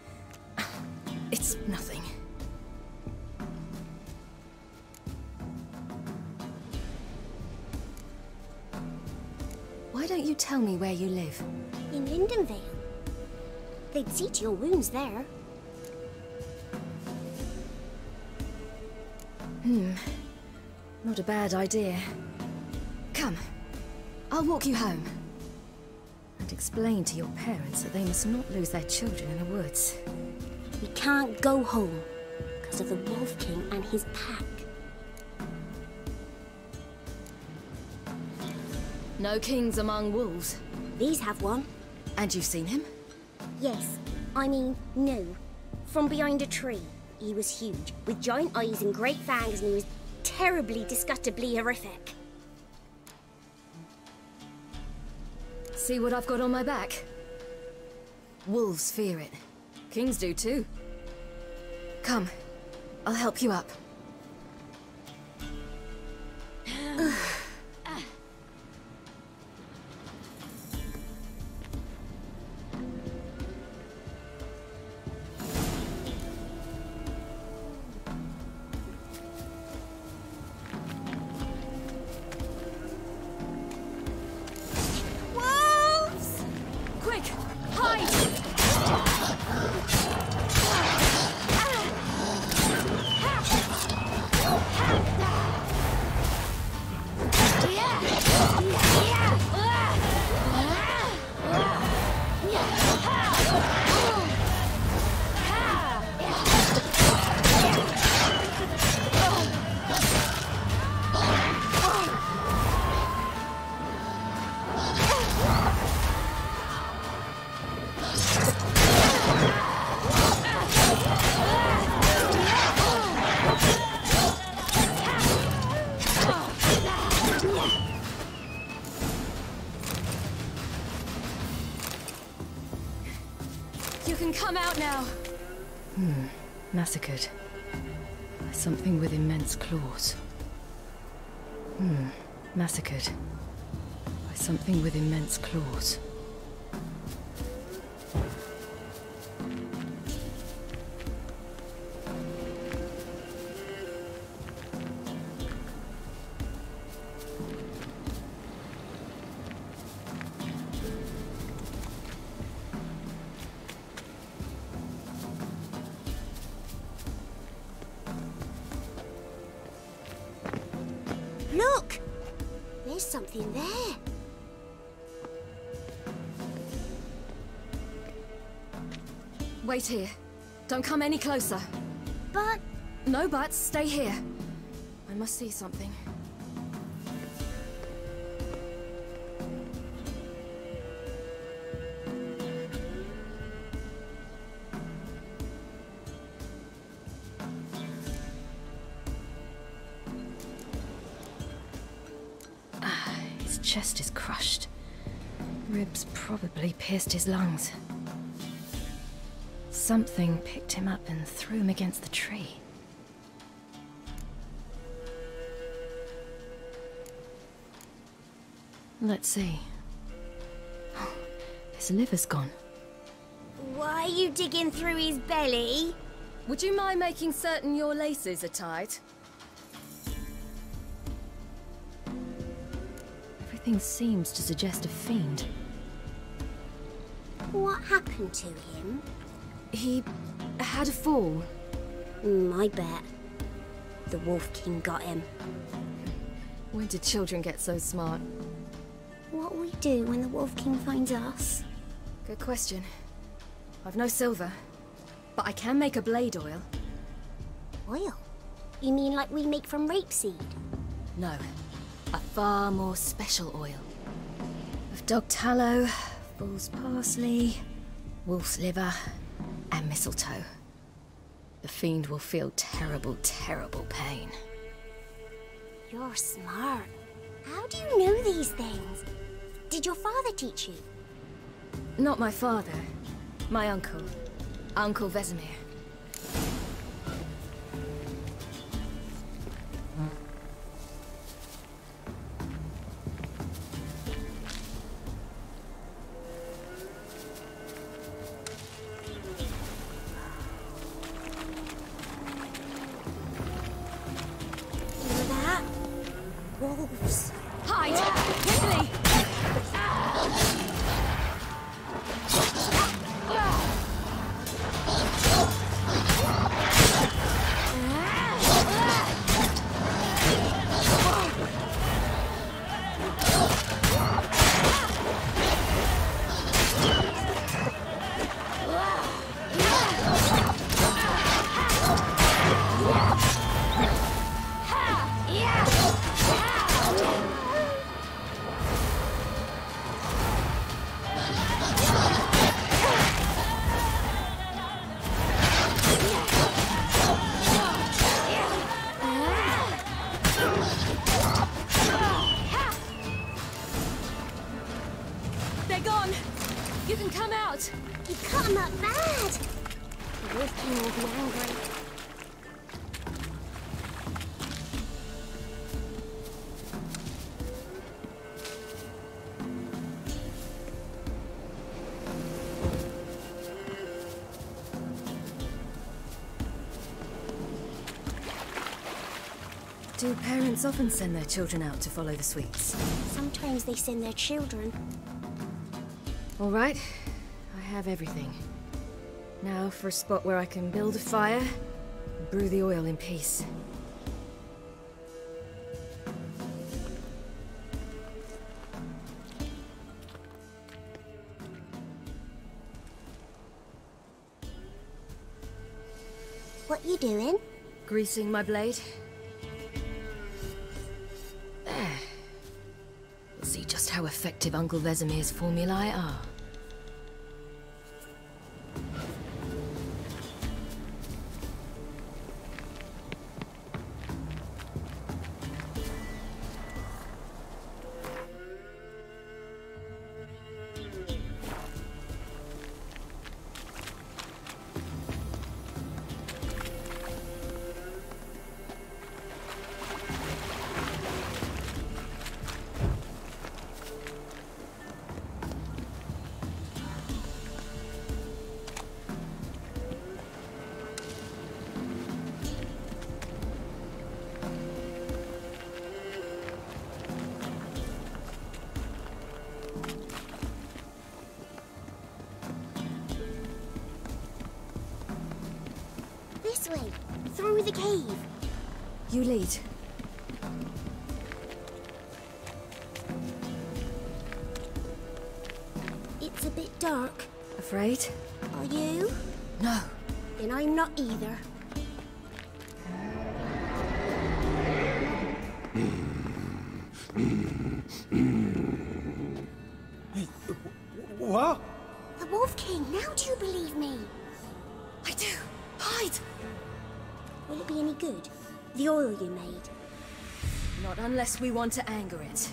It's nothing. Why don't you tell me where you live? In Lindenvale. They'd see to your wounds there. Not a bad idea. Come. I'll walk you home. And explain to your parents that they must not lose their children in the woods. We can't go home because of the Wolf King and his pack. No kings among wolves. These have one. And you've seen him? Yes. I mean, no. From behind a tree. He was huge, with giant eyes and great fangs, and he was terribly, disgustingly horrific. See what I've got on my back? Wolves fear it. Kings do too. Come. I'll help you up. Come out now! Massacred. By something with immense claws. Massacred. By something with immense claws. Look! There's something there. Wait here. Don't come any closer. But... No buts. Stay here. I must see something. His chest is crushed. Ribs probably pierced his lungs. Something picked him up and threw him against the tree. Let's see. Oh, his liver's gone. Why are you digging through his belly? Would you mind making certain your laces are tied? Everything seems to suggest a fiend. What happened to him? He had a fall. I bet. The Wolf King got him. When did children get so smart? What'll we do when the Wolf King finds us? Good question. I've no silver, but I can make a blade oil. Oil? You mean like we make from rapeseed? No. A far more special oil. Of dog tallow, bull's parsley, wolf's liver, and mistletoe. The fiend will feel terrible, terrible pain. You're smart. How do you know these things? Did your father teach you? Not my father. My uncle. Uncle Vesemir. Wolves. Hide! Quickly! They're gone! You can come out! You cut him up bad! The Wolf King will be angry. Do parents often send their children out to follow the sweets? Sometimes they send their children. All right, I have everything. Now for a spot where I can build a fire and brew the oil in peace. What you doing? Greasing my blade. We'll see just how effective Uncle Vesemir's formulae are. This way, through the cave. You lead. It's a bit dark. Afraid? Are you? No. Then I'm not either. What? The Wolf King, now do you believe me? I do. Hide! Will it be any good? The oil you made? Not unless we want to anger it.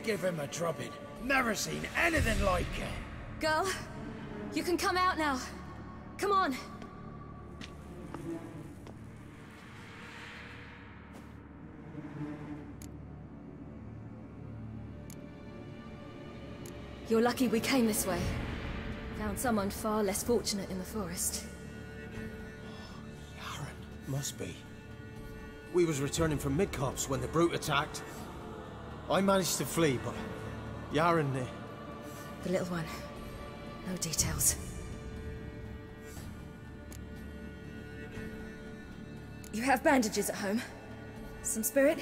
Give him a drubbing. Never seen anything like it. Girl, you can come out now. Come on. You're lucky we came this way. Found someone far less fortunate in the forest. Must be. We was returning from Midcops when the brute attacked. I managed to flee, but Yaren... The little one. No details. You have bandages at home? Some spirit?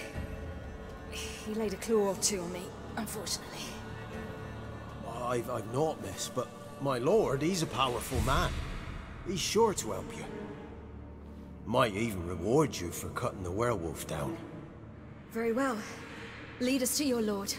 He laid a claw or two on me, unfortunately. I've naught, miss, but my lord, he's a powerful man. He's sure to help you. Might even reward you for cutting the werewolf down. Very well. Lead us to your lord.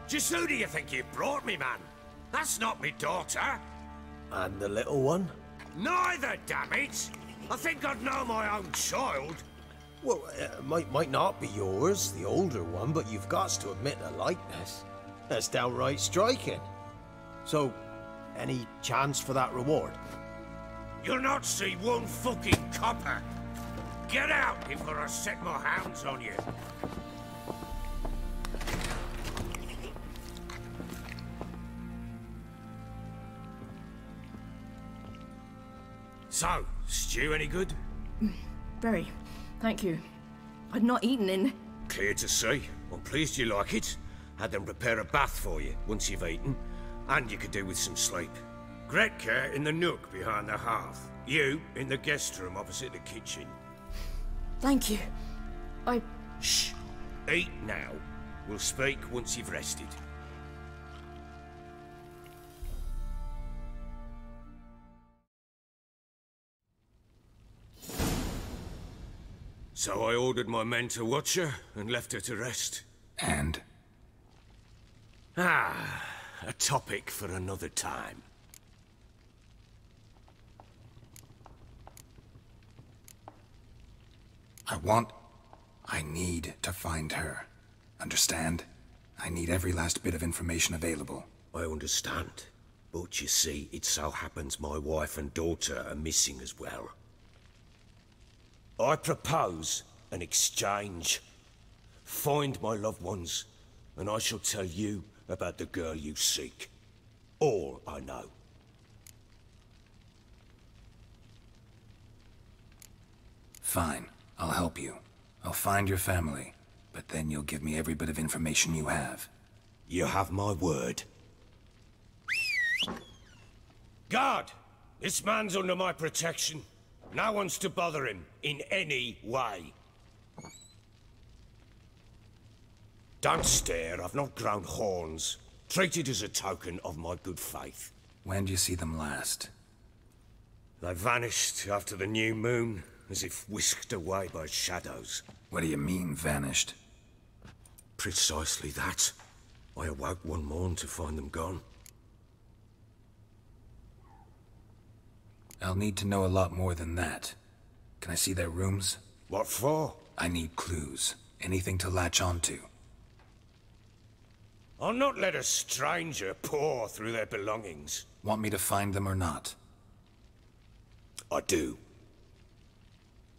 Just who do you think you brought me, man? That's not me daughter. And the little one? Neither, damn it! I think I'd know my own child. Well, might not be yours, the older one, but you've got to admit the likeness. That's downright striking. So, any chance for that reward? You'll not see one fucking copper. Get out before I set my hounds on you. So, stew any good? Very. Thank you. I'd not eaten in... Clear to see. I'm pleased you like it. Had them prepare a bath for you once you've eaten. And you could do with some sleep. Gretka in the nook behind the hearth. You in the guest room opposite the kitchen. Thank you. Shh. Eat now. We'll speak once you've rested. So I ordered my men to watch her and left her to rest. And? A topic for another time. I need to find her. Understand? I need every last bit of information available. I understand. But you see, it so happens my wife and daughter are missing as well. I propose an exchange. Find my loved ones, and I shall tell you about the girl you seek. All I know. Fine. I'll help you. I'll find your family, but then you'll give me every bit of information you have. You have my word. Guard! This man's under my protection. No one's to bother him in any way. Don't stare, I've not grown horns. Treat it as a token of my good faith. When did you see them last? They vanished after the new moon, as if whisked away by shadows. What do you mean, vanished? Precisely that. I awoke one morn to find them gone. I'll need to know a lot more than that. Can I see their rooms? What for? I need clues. Anything to latch onto. I'll not let a stranger pore through their belongings. Want me to find them or not? I do.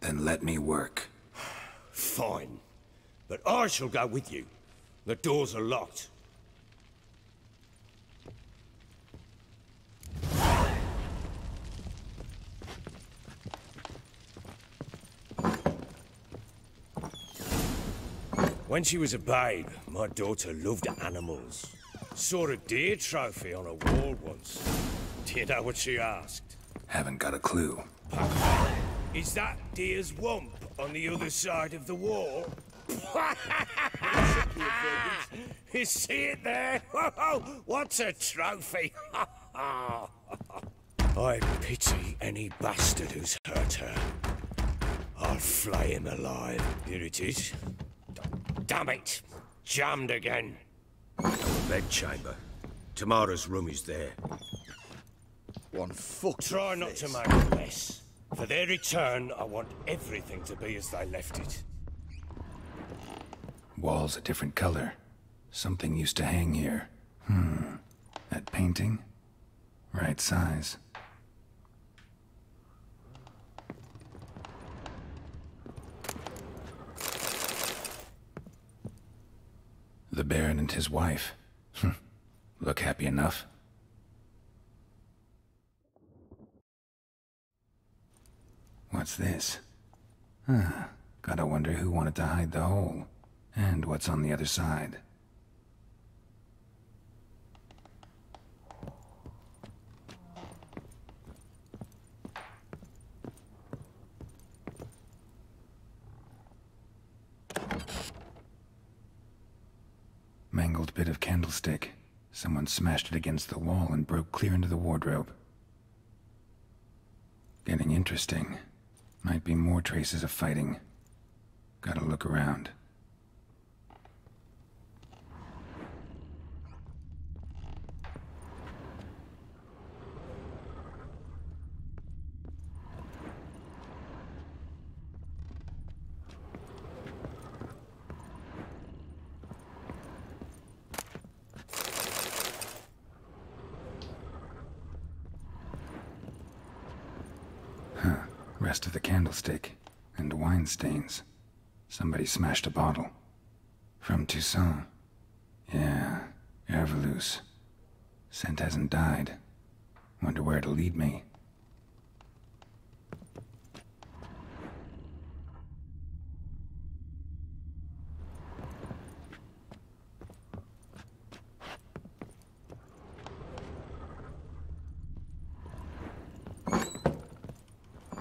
Then let me work. Fine. But I shall go with you. The doors are locked. When she was a babe, my daughter loved animals. Saw a deer trophy on a wall once. Do you know what she asked? Haven't got a clue. Is that deer's wump on the other side of the wall? You see it there? What's a trophy? I pity any bastard who's hurt her. I'll flay him alive. Here it is. Damn it! Jammed again. Our bedchamber. Tamara's room is there. One fuck. Try not to make a mess. For their return, I want everything to be as they left it. Walls a different color. Something used to hang here. That painting? Right size. The Baron and his wife. Look happy enough. What's this? Gotta wonder who wanted to hide the hole. And what's on the other side. Mangled bit of candlestick. Someone smashed it against the wall and broke clear into the wardrobe. Getting interesting. Might be more traces of fighting. Gotta look around. Rest of the candlestick, and wine stains. Somebody smashed a bottle. From Toussaint. Yeah, Herveloos. Scent hasn't died. Wonder where it'll lead me.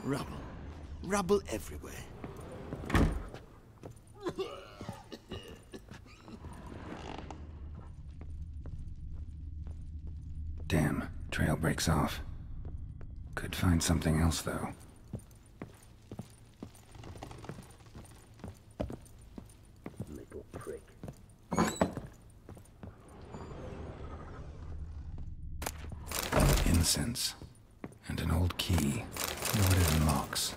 Rubble. Rubble everywhere. Damn, trail breaks off. Could find something else, though. Little prick. Incense. And an old key. What it unlocks.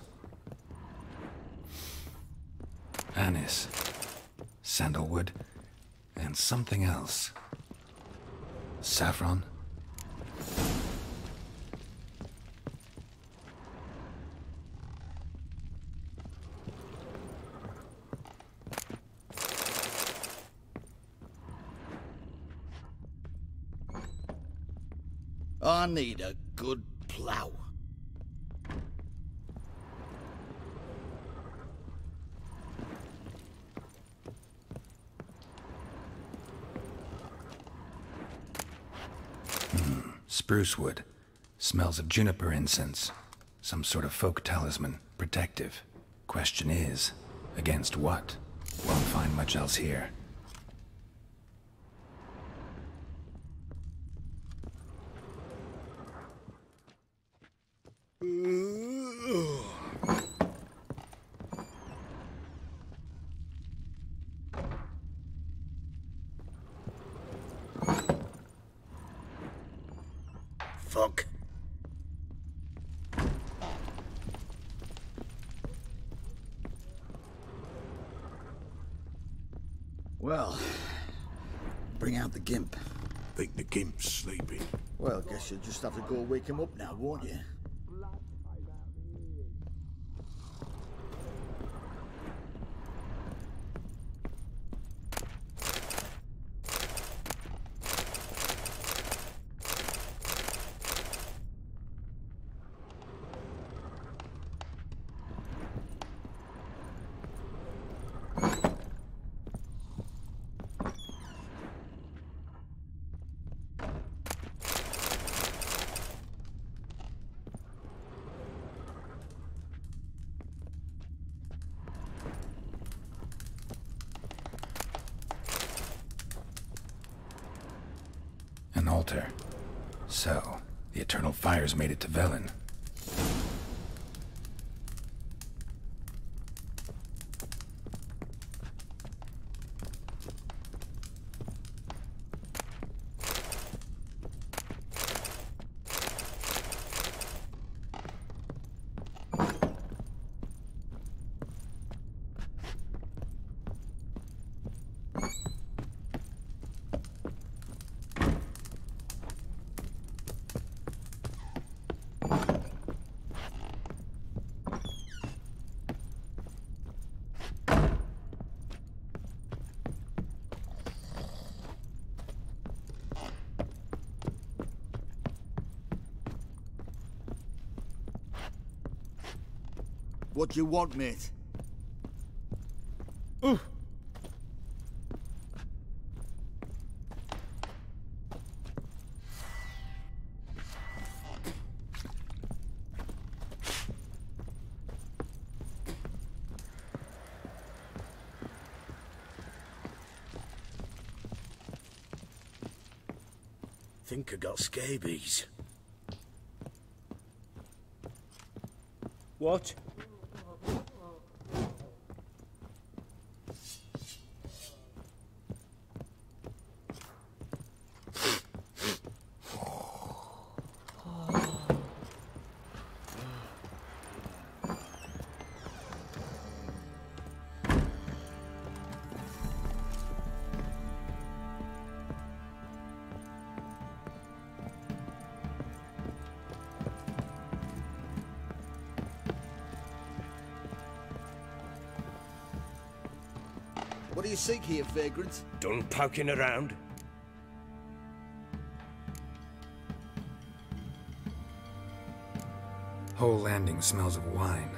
Anise. Sandalwood. And something else. Saffron. I need a good plough. Spruce wood. Smells of juniper incense. Some sort of folk talisman. Protective. Question is, against what? Won't find much else here. Fuck. Well, bring out the gimp. Think the gimp's sleeping. Well, guess you'll just have to go wake him up now, won't you? An altar. So, the eternal fires made it to Velen. What do you want, mate? Ooh. Think I got scabies. What? What do you seek here, vagrant? Done poking around? Whole landing smells of wine.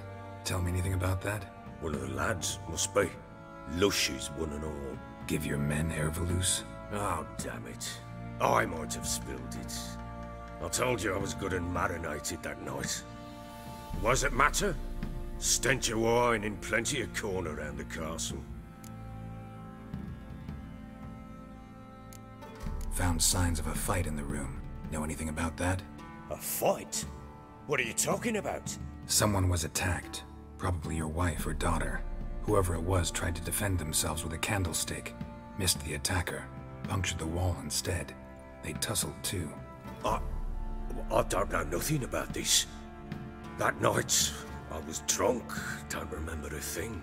Tell me anything about that? One of the lads, must be. Lushes, one and all. Give your men air valuse? Oh, damn it. I might have spilled it. I told you I was good and marinated that night. What does it matter? Stench of wine and plenty of corn around the castle. Found signs of a fight in the room. Know anything about that? A fight? What are you talking about? Someone was attacked. Probably your wife or daughter. Whoever it was tried to defend themselves with a candlestick. Missed the attacker. Punctured the wall instead. They tussled too. I don't know nothing about this. That night, I was drunk. Don't remember a thing.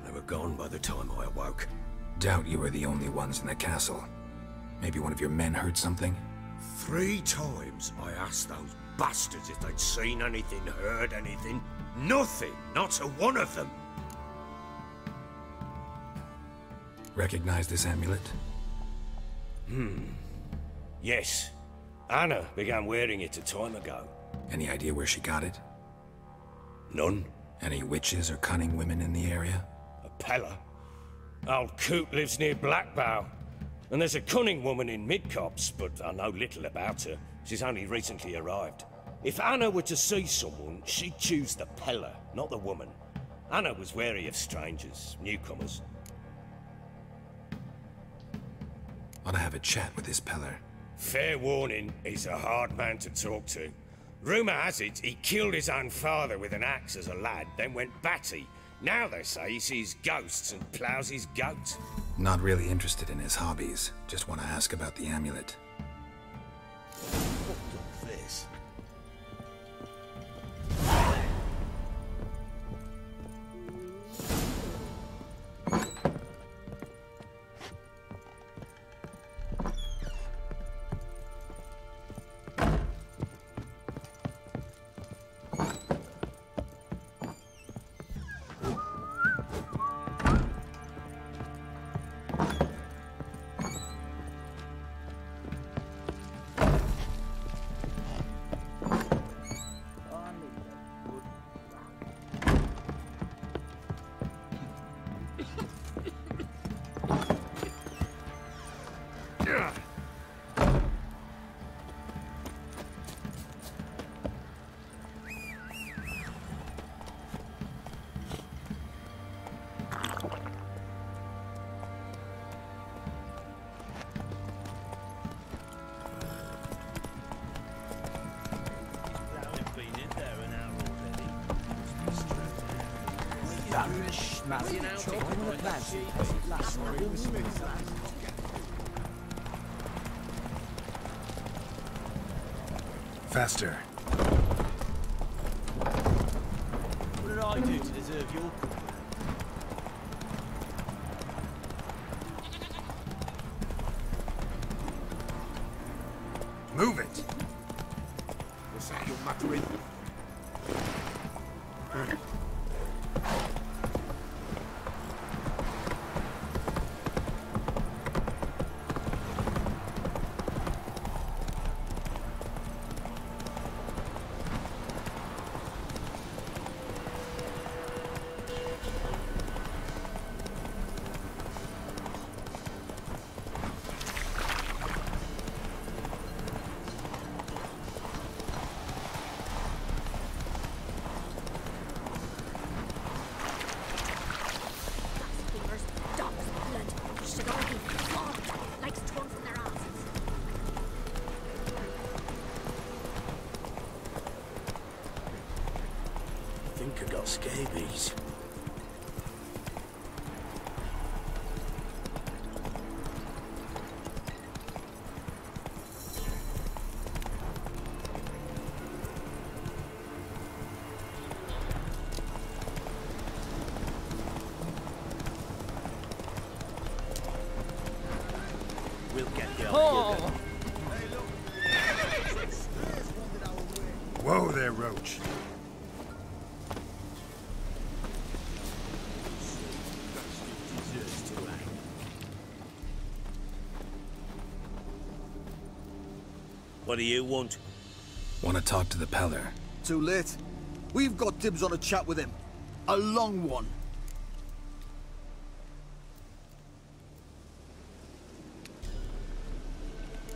They were gone by the time I awoke. Doubt you were the only ones in the castle. Maybe one of your men heard something? 3 times I asked those bastards if they'd seen anything, heard anything. Nothing! Not a one of them! Recognize this amulet? Yes. Anna began wearing it a time ago. Any idea where she got it? None. Any witches or cunning women in the area? A Pella. Old Coot lives near Blackbow. And there's a cunning woman in Midcopse, but I know little about her. She's only recently arrived. If Anna were to see someone, she'd choose the Pella, not the woman. Anna was wary of strangers, newcomers. Ought to have a chat with this Peller. Fair warning, he's a hard man to talk to. Rumour has it he killed his own father with an axe as a lad, then went batty. Now they say he sees ghosts and ploughs his goat. Not really interested in his hobbies. Just want to ask about the amulet. This. Faster. What did I do to deserve your company? Move it! What's that you're muttering? think I got scabies. We'll get you out here. Whoa there, Roach. What do you want? Want to talk to the Peller. Too late. We've got dibs on a chat with him. A long one.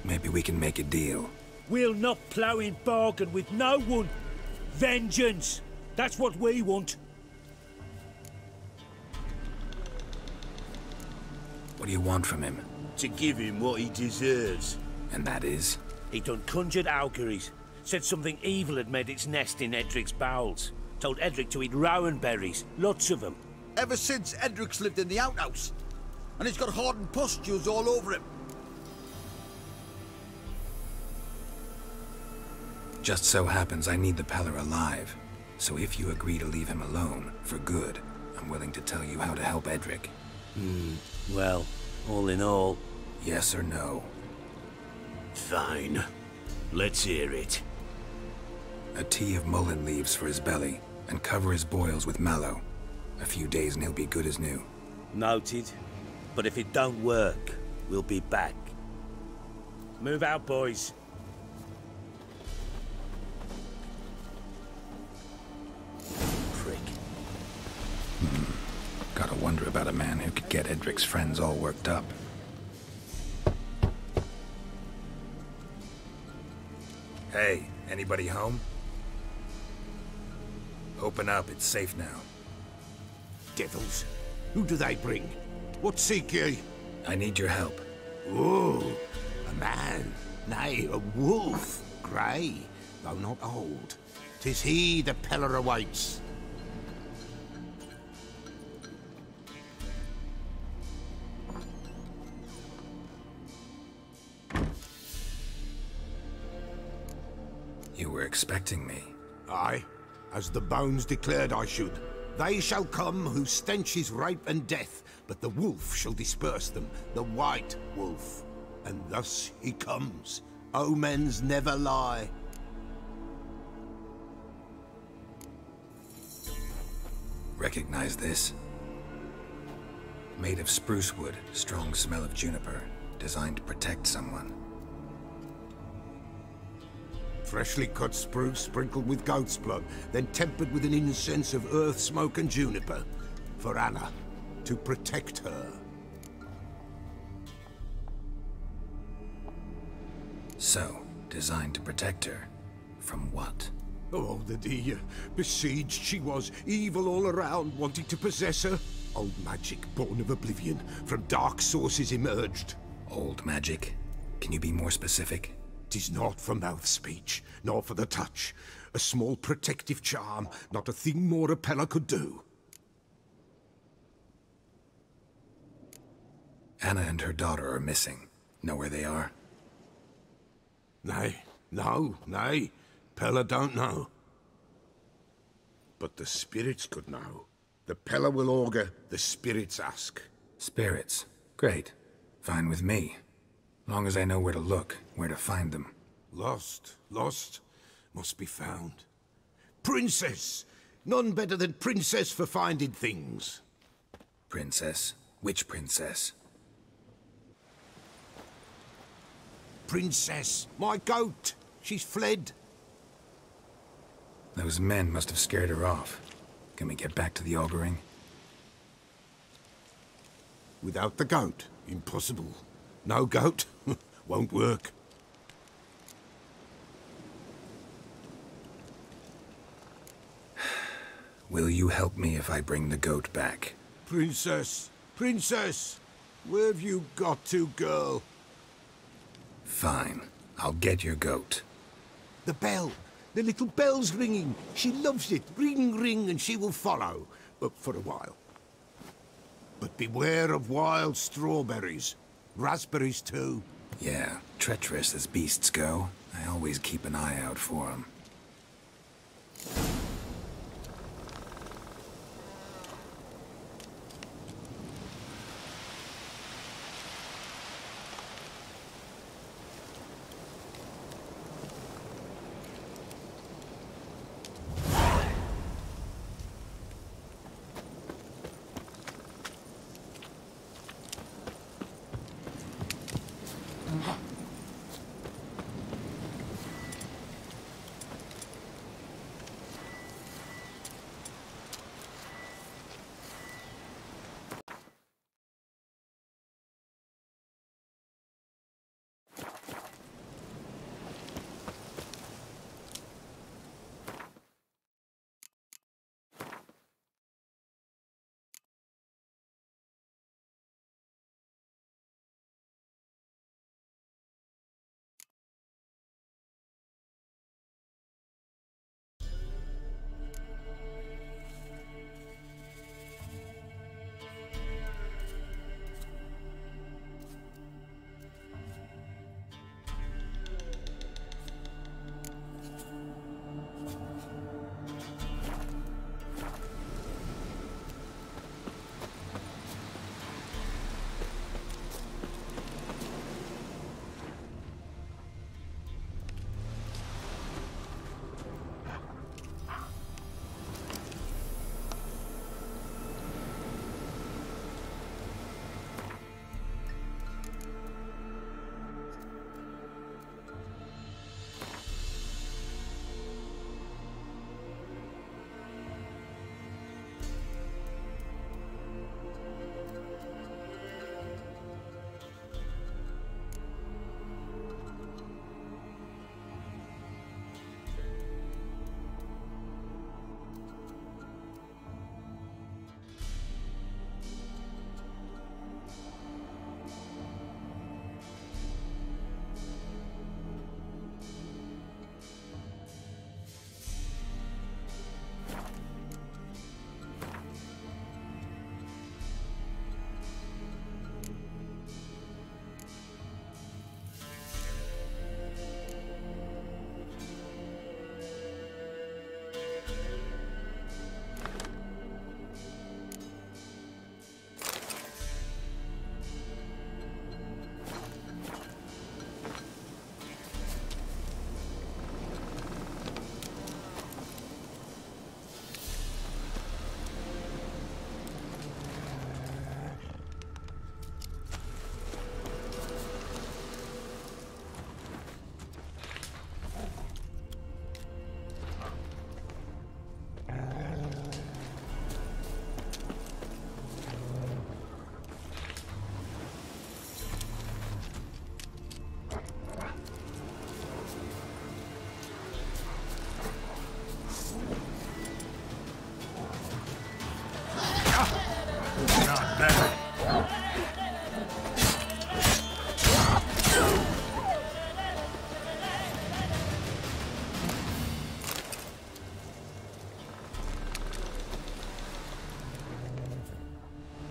Maybe we can make a deal. We'll not plough in bargain with no one. Vengeance. That's what we want. What do you want from him? To give him what he deserves. And that is? He done conjured auguries. Said something evil had made its nest in Edric's bowels. Told Edric to eat rowan berries. Lots of them. Ever since Edric's lived in the outhouse. And he's got hardened pustules all over him. Just so happens I need the Peller alive. So if you agree to leave him alone, for good, I'm willing to tell you how to help Edric. Well, all in all... Yes or no? Fine. Let's hear it. A tea of mullein leaves for his belly, and cover his boils with mallow. A few days and he'll be good as new. Noted. But if it don't work, we'll be back. Move out, boys. Gotta wonder about a man who could get Edric's friends all worked up. Hey, anybody home? Open up, it's safe now. Devils. Who do they bring? What seek ye? I need your help. Oh, a man. Nay, a wolf. Grey, though not old. 'Tis he the Peller awaits. You were expecting me. Aye, as the bones declared I should. They shall come whose stench is rape and death, but the wolf shall disperse them, the white wolf. And thus he comes. Omens never lie. Recognize this? Made of spruce wood, strong smell of juniper, designed to protect someone. Freshly cut spruce sprinkled with goat's blood, then tempered with an incense of earth, smoke and juniper. For Anna, to protect her. So, designed to protect her. From what? Oh, the dear. Besieged she was, evil all around, wanting to possess her. Old magic, born of oblivion, from dark sources emerged. Old magic? Can you be more specific? 'Tis not for mouth speech, nor for the touch. A small protective charm, not a thing more a Peller could do. Anna and her daughter are missing. Know where they are? Nay, nay. Peller don't know. But the spirits could know. The Peller will augur, the spirits ask. Spirits? Great. Fine with me. Long as I know where to look, where to find them. Lost, must be found. Princess! None better than Princess for finding things. Princess? Which princess? Princess, my goat! She's fled. Those men must have scared her off. Can we get back to the auguring? Without the goat, impossible. No goat, won't work. Will you help me if I bring the goat back? Princess, where have you got to, girl? Fine. I'll get your goat. The bell. The little bell's ringing. She loves it. Ring, ring, and she will follow. For a while. But beware of wild strawberries. Raspberries, too. Yeah, treacherous as beasts go. I always keep an eye out for them.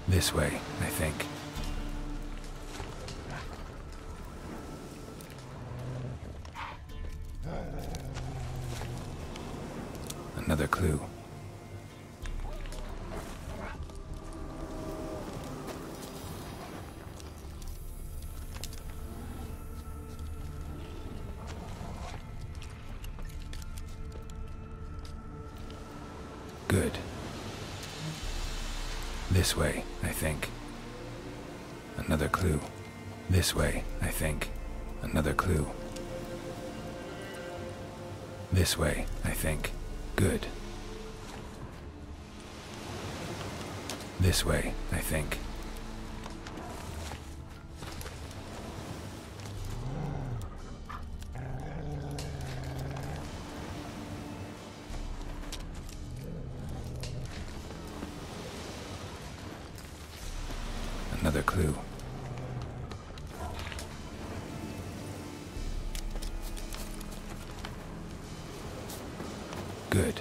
This way, I think. Another clue. Good. This way, I think. Another clue. This way, I think. Another clue. This way, I think. Good. This way, I think. Another clue. Good.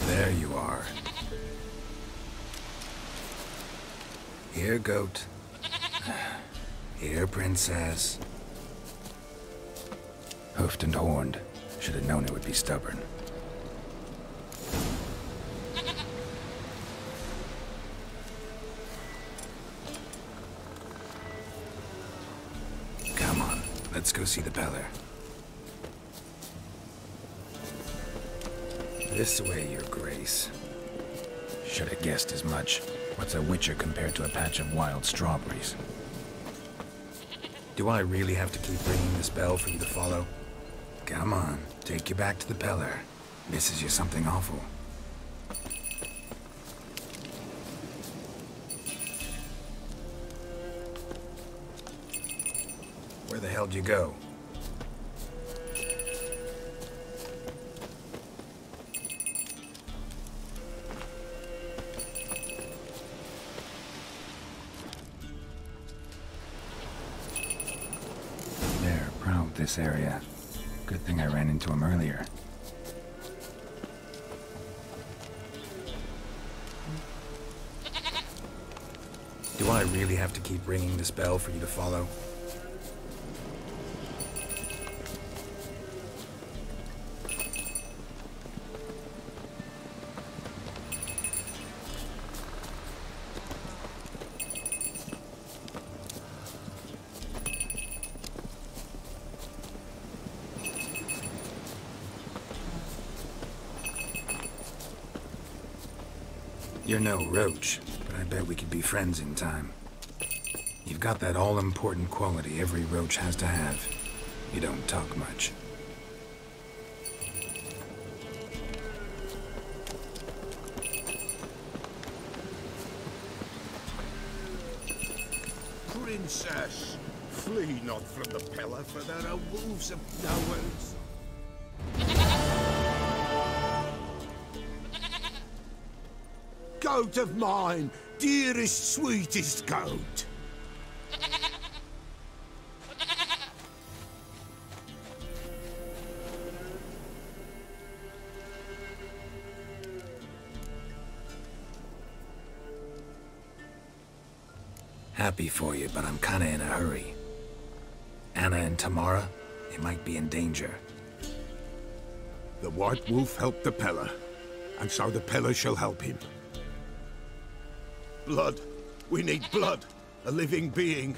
There you are. Here, goat. Here, princess. Hoofed and horned. Should have known it would be stubborn. Come on, let's go see the Beller. This way, Your Grace. Should have guessed as much. What's a witcher compared to a patch of wild strawberries? Do I really have to keep ringing this bell for you to follow? Come on, take you back to the Beller. Misses you something awful. Where the hell do you go? This area. Good thing I ran into him earlier. Do I really have to keep ringing this bell for you to follow? You're no roach, but I bet we could be friends in time. You've got that all-important quality every roach has to have. You don't talk much. Princess, flee not from the pillar, for there are wolves of nowheres. Goat of mine, dearest, sweetest goat. Happy for you, but I'm kinda in a hurry. Anna and Tamara, they might be in danger. The White Wolf helped the Peller, and so the Peller shall help him. Blood. We need blood. A living being.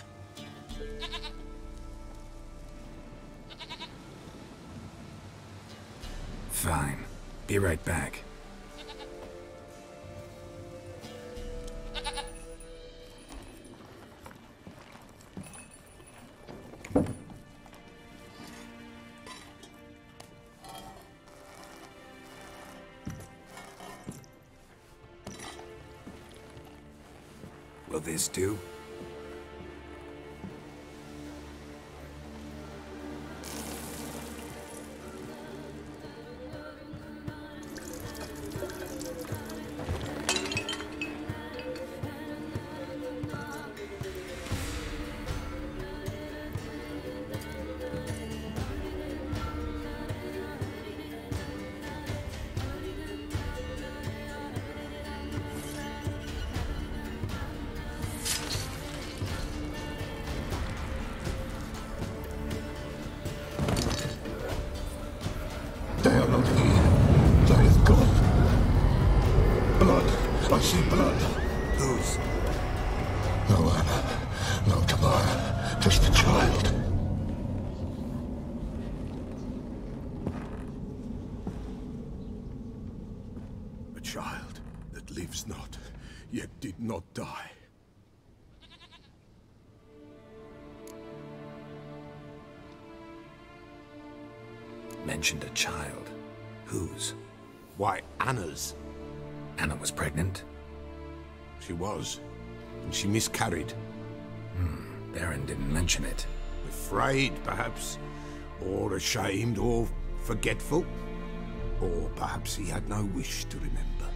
Fine. Be right back. Will this do? They are not here. There is God. Blood. I see blood. Whose? No Anna. No Tamara. Just the child. A child that lives not, yet did not die. Mentioned a child. Whose? Why, Anna's. Anna was pregnant? She was. And she miscarried. Baron didn't mention it. Afraid, perhaps. Or ashamed, or forgetful. Or perhaps he had no wish to remember.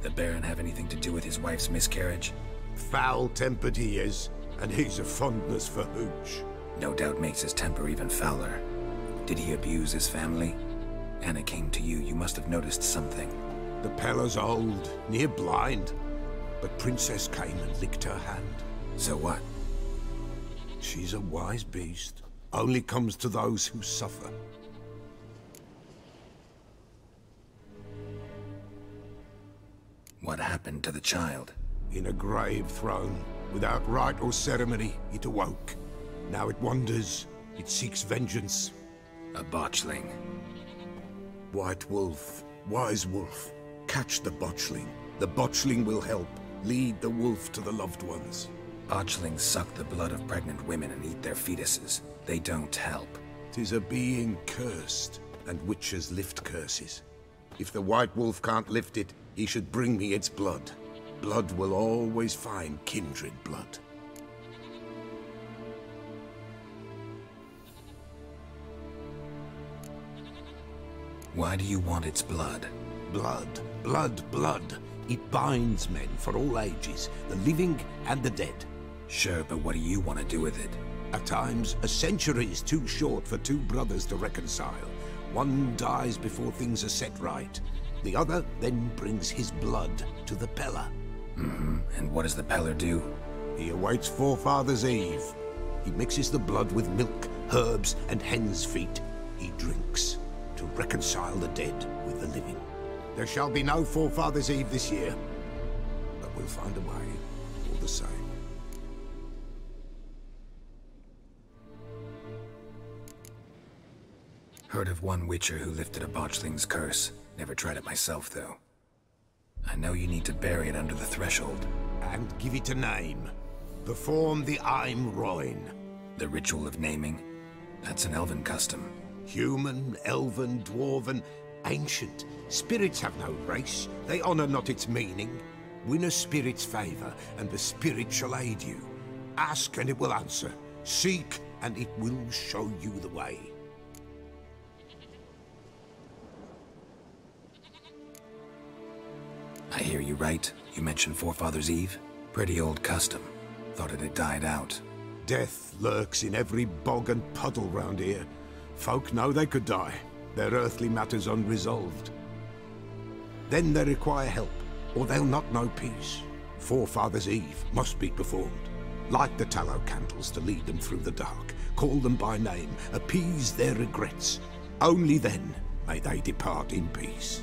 The Baron have anything to do with his wife's miscarriage? Foul-tempered he is, and he's a fondness for hooch. No doubt makes his temper even fouler. Did he abuse his family? Anna came to you. You must have noticed something. The Peller's old, near blind. But Princess came and licked her hand. So what? She's a wise beast. Only comes to those who suffer. What happened to the child? In a grave thrown, without rite or ceremony, it awoke. Now it wanders, it seeks vengeance. A botchling. White Wolf, wise wolf, catch the botchling. The botchling will help, lead the wolf to the loved ones. Botchlings suck the blood of pregnant women and eat their fetuses. They don't help. 'Tis a being cursed, and witches lift curses. If the White Wolf can't lift it, he should bring me its blood. Blood will always find kindred blood. Why do you want its blood? Blood, blood, blood. It binds men for all ages, the living and the dead. Sure, but what do you want to do with it? At times, a century is too short for two brothers to reconcile. One dies before things are set right. The other then brings his blood to the Peller. And what does the Peller do? He awaits Forefather's Eve. He mixes the blood with milk, herbs, and hen's feet. He drinks to reconcile the dead with the living. There shall be no Forefather's Eve this year, but we'll find a way all the same. Heard of one witcher who lifted a botchling's curse. Never tried it myself, though. I know you need to bury it under the threshold. And give it a name. Perform the Aim Roin. The ritual of naming? That's an elven custom. Human, elven, dwarven, ancient. Spirits have no race. They honor not its meaning. Win a spirit's favor, and the spirit shall aid you. Ask, and it will answer. Seek, and it will show you the way. I hear you right. You mentioned Forefathers' Eve? Pretty old custom. Thought it had died out. Death lurks in every bog and puddle round here. Folk know they could die, their earthly matters unresolved. Then they require help, or they'll not know peace. Forefathers' Eve must be performed. Light the tallow candles to lead them through the dark. Call them by name, appease their regrets. Only then may they depart in peace.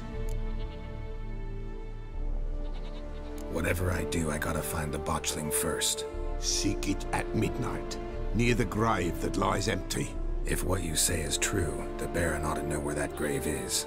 Whatever I do, I gotta find the botchling first. Seek it at midnight, near the grave that lies empty. If what you say is true, the Baron ought to know where that grave is.